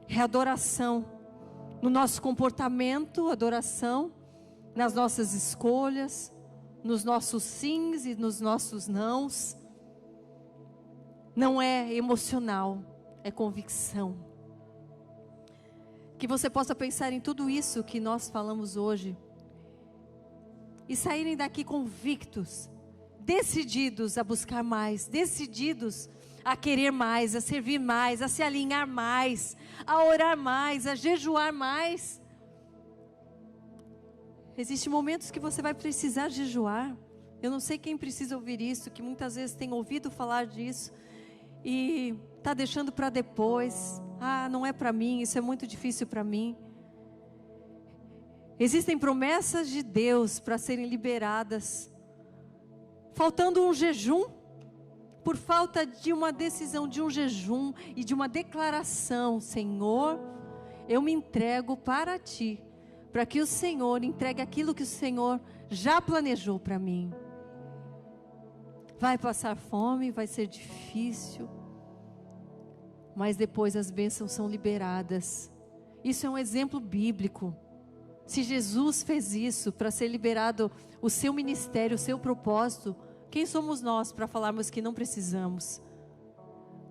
É adoração no nosso comportamento, adoração nas nossas escolhas, nos nossos sims e nos nossos nãos. Não é emocional, é convicção. Que você possa pensar em tudo isso que nós falamos hoje e saírem daqui convictos, decididos a buscar mais, decididos a querer mais, a servir mais, a se alinhar mais, a orar mais, a jejuar mais. Existem momentos que você vai precisar jejuar. Eu não sei quem precisa ouvir isso, que muitas vezes tem ouvido falar disso e está deixando para depois. Não é para mim, isso é muito difícil para mim. Existem promessas de Deus para serem liberadas, faltando um jejum, por falta de uma decisão, de um jejum e de uma declaração: Senhor, eu me entrego para Ti, para que o Senhor entregue aquilo que o Senhor já planejou para mim. Vai passar fome, vai ser difícil, mas depois as bênçãos são liberadas. Isso é um exemplo bíblico. Se Jesus fez isso para ser liberado o seu ministério, o seu propósito, quem somos nós para falarmos que não precisamos?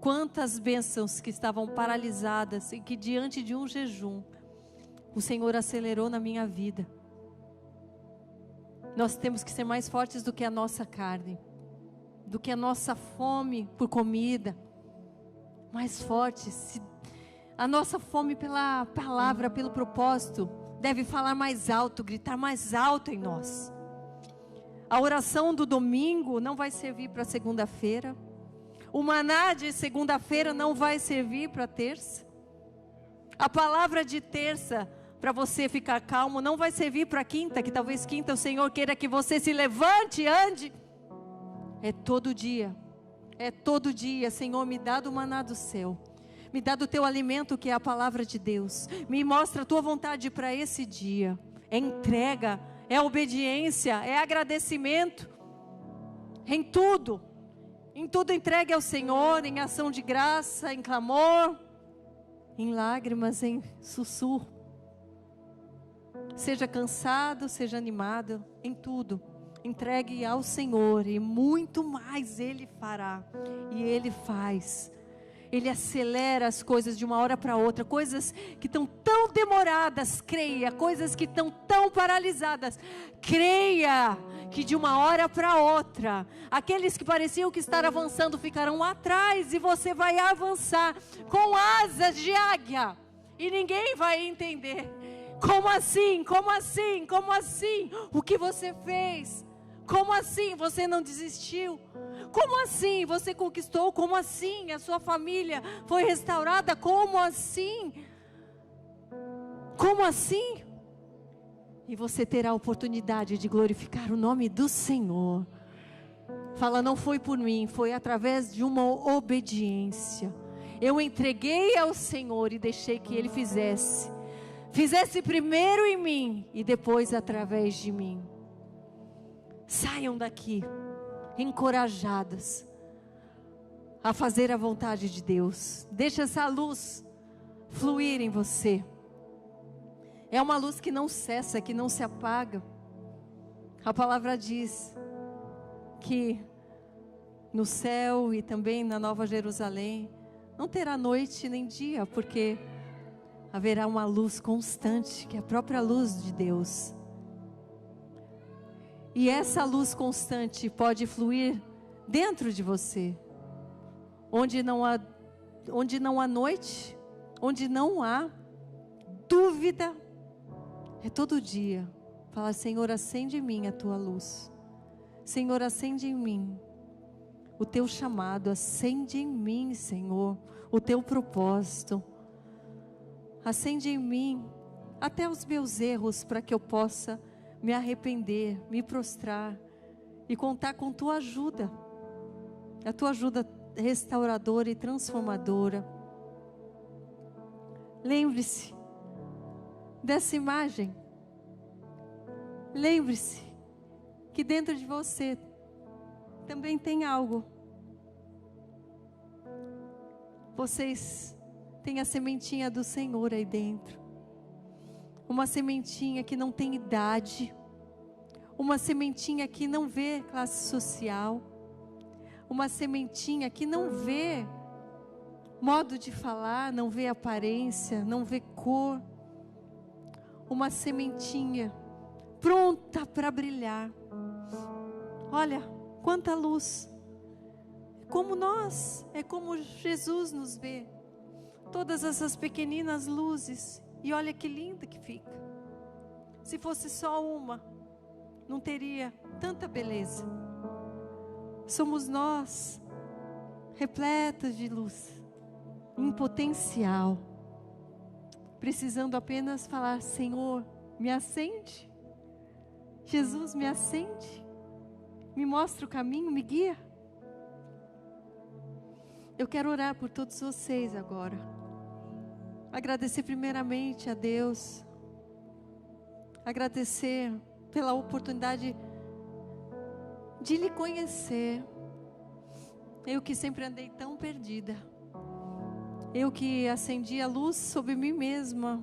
Quantas bênçãos que estavam paralisadas e que diante de um jejum o Senhor acelerou na minha vida. Nós temos que ser mais fortes do que a nossa carne, do que a nossa fome por comida. mais forte. A nossa fome pela palavra, pelo propósito, deve falar mais alto, gritar mais alto em nós. A oração do domingo não vai servir para segunda-feira. O maná de segunda-feira não vai servir para terça. A palavra de terça, para você ficar calmo, não vai servir para quinta, que talvez quinta o Senhor queira que você se levante e ande. É todo dia, Senhor, me dá do maná do céu. Me dá do teu alimento, que é a palavra de Deus. Me mostra a tua vontade para esse dia. É entrega, é obediência, é agradecimento. Em tudo entregue ao Senhor, em ação de graça, em clamor, em lágrimas, em sussurro. Seja cansado, seja animado, em tudo entregue ao Senhor, e muito mais Ele fará. E Ele faz. Ele acelera as coisas de uma hora para outra. Coisas que estão tão demoradas, creia. Coisas que estão tão paralisadas, creia que de uma hora para outra, aqueles que pareciam que estar avançando ficarão atrás, e você vai avançar com asas de águia, e ninguém vai entender. Como assim? Como assim? Como assim? O que você fez? Como assim você não desistiu? Como assim você conquistou? Como assim a sua família foi restaurada? Como assim? Como assim? E você terá a oportunidade de glorificar o nome do Senhor. Fala, não foi por mim, foi através de uma obediência. Eu entreguei ao Senhor e deixei que Ele fizesse primeiro em mim e depois através de mim. Saiam daqui encorajadas a fazer a vontade de Deus. Deixa essa luz fluir em você. É uma luz que não cessa, que não se apaga. A palavra diz que no céu e também na Nova Jerusalém não terá noite nem dia, porque haverá uma luz constante, que é a própria luz de Deus. E essa luz constante pode fluir dentro de você, onde não há noite, onde não há dúvida. É todo dia. Fala, Senhor, acende em mim a tua luz. Senhor, acende em mim o teu chamado. Acende em mim, Senhor, o teu propósito. Acende em mim até os meus erros, para que eu possa me arrepender, me prostrar e contar com tua ajuda. A tua ajuda restauradora e transformadora. Lembre-se dessa imagem. Lembre-se que dentro de você também tem algo. Vocês têm a sementinha do Senhor aí dentro. Uma sementinha que não tem idade. Uma sementinha que não vê classe social. Uma sementinha que não vê modo de falar, não vê aparência, não vê cor. Uma sementinha pronta para brilhar. Olha, quanta luz. Como nós, é como Jesus nos vê. Todas essas pequeninas luzes. E olha que linda que fica. Se fosse só uma, não teria tanta beleza. Somos nós, repletas de luz, em potencial, precisando apenas falar, Senhor, me acende. Jesus, me acende. Me mostra o caminho, me guia. Eu quero orar por todos vocês agora. Agradecer primeiramente a Deus. Agradecer pela oportunidade de lhe conhecer. Eu que sempre andei tão perdida. Eu que acendi a luz sobre mim mesma.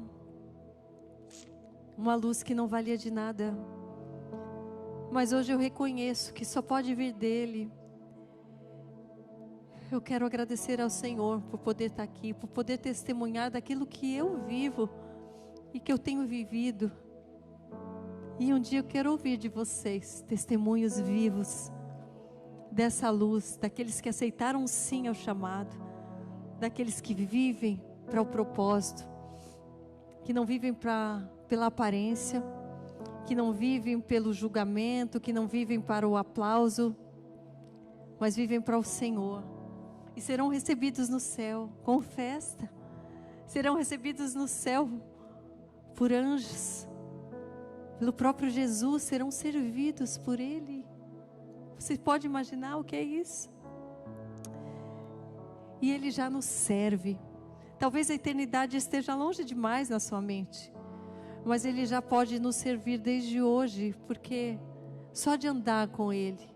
Uma luz que não valia de nada. Mas hoje eu reconheço que só pode vir dele. Eu quero agradecer ao Senhor por poder estar aqui, por poder testemunhar daquilo que eu vivo e que eu tenho vivido. E um dia eu quero ouvir de vocês testemunhos vivos dessa luz, daqueles que aceitaram sim ao chamado, daqueles que vivem para o propósito, que não vivem pela aparência, que não vivem pelo julgamento, que não vivem para o aplauso, mas vivem para o Senhor. E serão recebidos no céu com festa. Serão recebidos no céu por anjos. Pelo próprio Jesus, serão servidos por Ele. Você pode imaginar o que é isso? E Ele já nos serve. Talvez a eternidade esteja longe demais na sua mente, mas Ele já pode nos servir desde hoje, porque só de andar com Ele,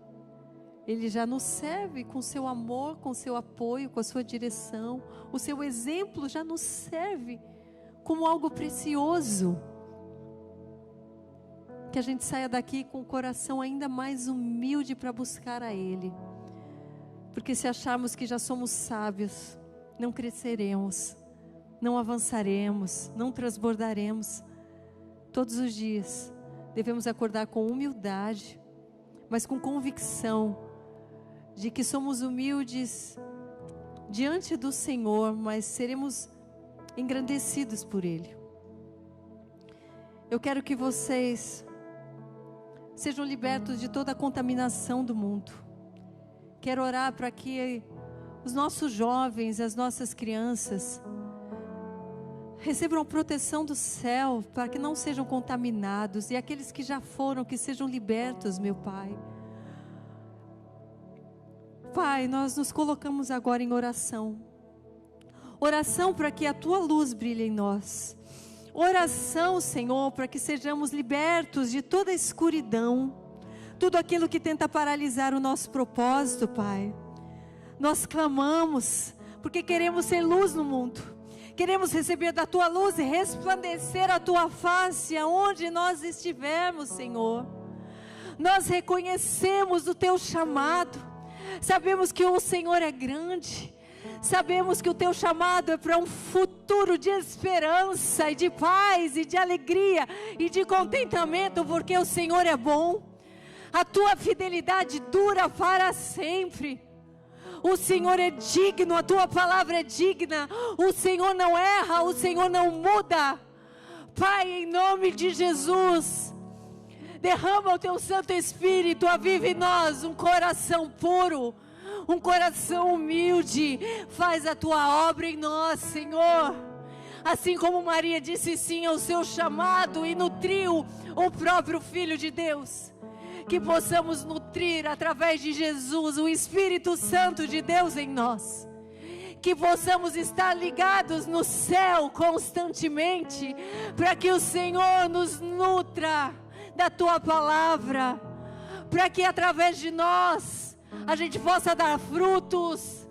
Ele já nos serve com seu amor, com seu apoio, com a sua direção. O seu exemplo já nos serve como algo precioso. Que a gente saia daqui com o coração ainda mais humilde para buscar a Ele. Porque se acharmos que já somos sábios, não cresceremos, não avançaremos, não transbordaremos. Todos os dias devemos acordar com humildade, mas com convicção de que somos humildes diante do Senhor, mas seremos engrandecidos por Ele. Eu quero que vocês sejam libertos de toda a contaminação do mundo. Quero orar para que os nossos jovens, as nossas crianças recebam a proteção do céu, para que não sejam contaminados, e aqueles que já foram, que sejam libertos, meu Pai. Pai, nós nos colocamos agora em oração. Oração para que a Tua luz brilhe em nós. Oração, Senhor, para que sejamos libertos de toda a escuridão, tudo aquilo que tenta paralisar o nosso propósito, Pai. Nós clamamos, porque queremos ser luz no mundo. Queremos receber da Tua luz e resplandecer a Tua face aonde nós estivermos, Senhor. Nós reconhecemos o Teu chamado. Sabemos que o Senhor é grande. Sabemos que o Teu chamado é para um futuro de esperança e de paz e de alegria e de contentamento, porque o Senhor é bom. A Tua fidelidade dura para sempre. O Senhor é digno, a Tua palavra é digna. O Senhor não erra, o Senhor não muda. Pai, em nome de Jesus, derrama o Teu Santo Espírito, aviva em nós um coração puro, um coração humilde. Faz a Tua obra em nós, Senhor. Assim como Maria disse sim ao seu chamado e nutriu o próprio Filho de Deus, que possamos nutrir através de Jesus o Espírito Santo de Deus em nós. Que possamos estar ligados no céu constantemente, para que o Senhor nos nutra da Tua palavra, para que através de nós a gente possa dar frutos,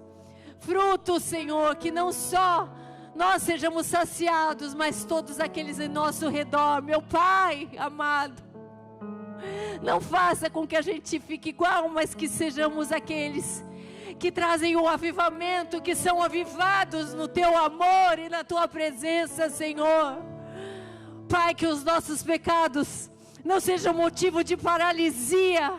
Senhor, que não só nós sejamos saciados, mas todos aqueles em nosso redor. Meu Pai amado, não faça com que a gente fique igual, mas que sejamos aqueles que trazem o avivamento, que são avivados no Teu amor e na Tua presença, Senhor. Pai, que os nossos pecados não sejam motivo de paralisia,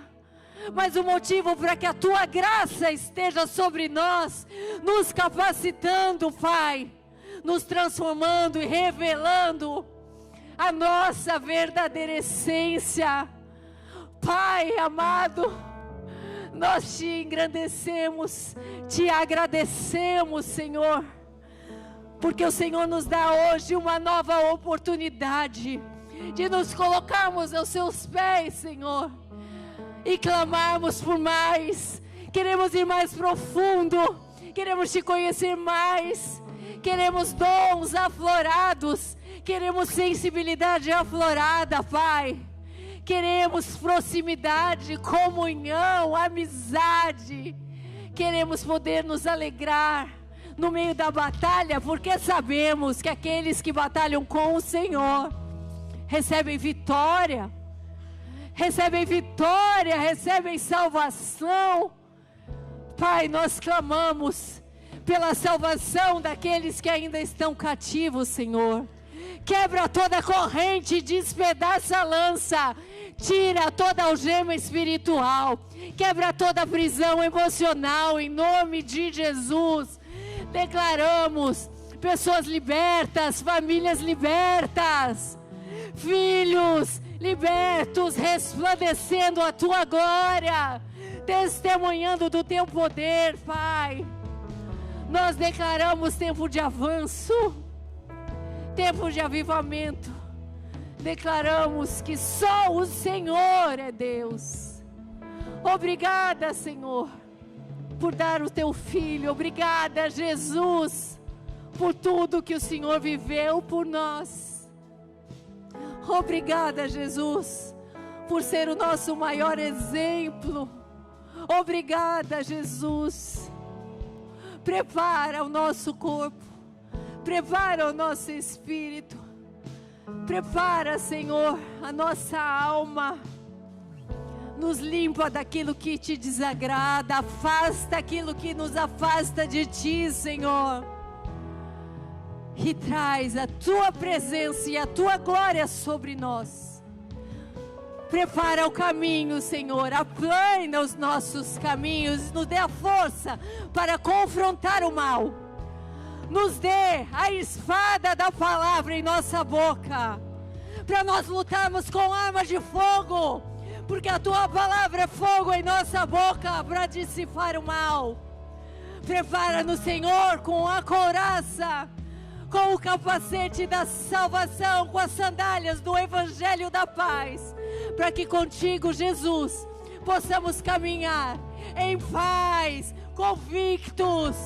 mas o motivo para que a Tua graça esteja sobre nós, nos capacitando, Pai, nos transformando e revelando a nossa verdadeira essência. Pai amado, nós Te engrandecemos, Te agradecemos, Senhor, porque o Senhor nos dá hoje uma nova oportunidade de nos colocarmos aos Seus pés, Senhor, e clamarmos por mais. Queremos ir mais profundo, queremos Te conhecer mais, queremos dons aflorados, queremos sensibilidade aflorada, Pai. Queremos proximidade, comunhão, amizade. Queremos poder nos alegrar no meio da batalha, porque sabemos que aqueles que batalham com o Senhor recebem vitória, recebem salvação. Pai, nós clamamos pela salvação daqueles que ainda estão cativos, Senhor. Quebra toda corrente, despedaça a lança, tira toda algema espiritual, quebra toda prisão emocional, em nome de Jesus. Declaramos pessoas libertas, famílias libertas, filhos libertos, resplandecendo a tua glória, testemunhando do teu poder, Pai. Nós declaramos tempo de avanço, tempo de avivamento. Declaramos que só o Senhor é Deus. Obrigada, Senhor, por dar o teu filho. Obrigada, Jesus, por tudo que o Senhor viveu por nós. Obrigada, Jesus, por ser o nosso maior exemplo. Obrigada, Jesus. Prepara o nosso corpo, prepara o nosso espírito, prepara, Senhor, a nossa alma. Nos limpa daquilo que te desagrada, afasta aquilo que nos afasta de ti, Senhor. E traz a tua presença e a tua glória sobre nós. Prepara o caminho, Senhor, aplana os nossos caminhos, nos dê a força para confrontar o mal. Nos dê a espada da palavra em nossa boca, para nós lutarmos com armas de fogo, porque a tua palavra é fogo em nossa boca para dissipar o mal. Prepara-nos, Senhor, com a couraça, com o capacete da salvação, com as sandálias do Evangelho da paz, para que contigo, Jesus, possamos caminhar em paz, convictos,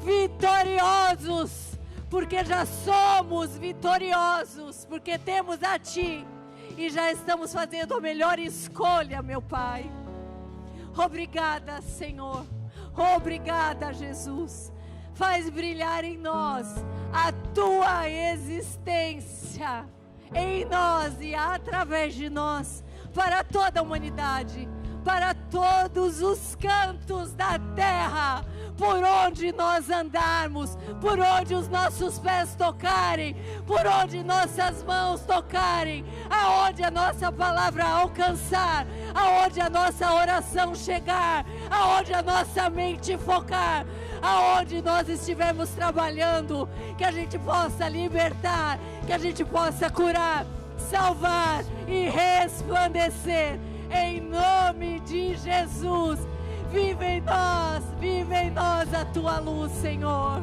vitoriosos, porque já somos vitoriosos, porque temos a Ti e já estamos fazendo a melhor escolha, meu Pai. Obrigada, Senhor. Obrigada, Jesus. Faz brilhar em nós a tua existência, em nós e através de nós, para toda a humanidade, para todos os cantos da terra, por onde nós andarmos, por onde os nossos pés tocarem, por onde nossas mãos tocarem, aonde a nossa palavra alcançar, aonde a nossa oração chegar, aonde a nossa mente focar, aonde nós estivermos trabalhando, que a gente possa libertar, que a gente possa curar, salvar e resplandecer, em nome de Jesus. Vive em nós a tua luz, Senhor.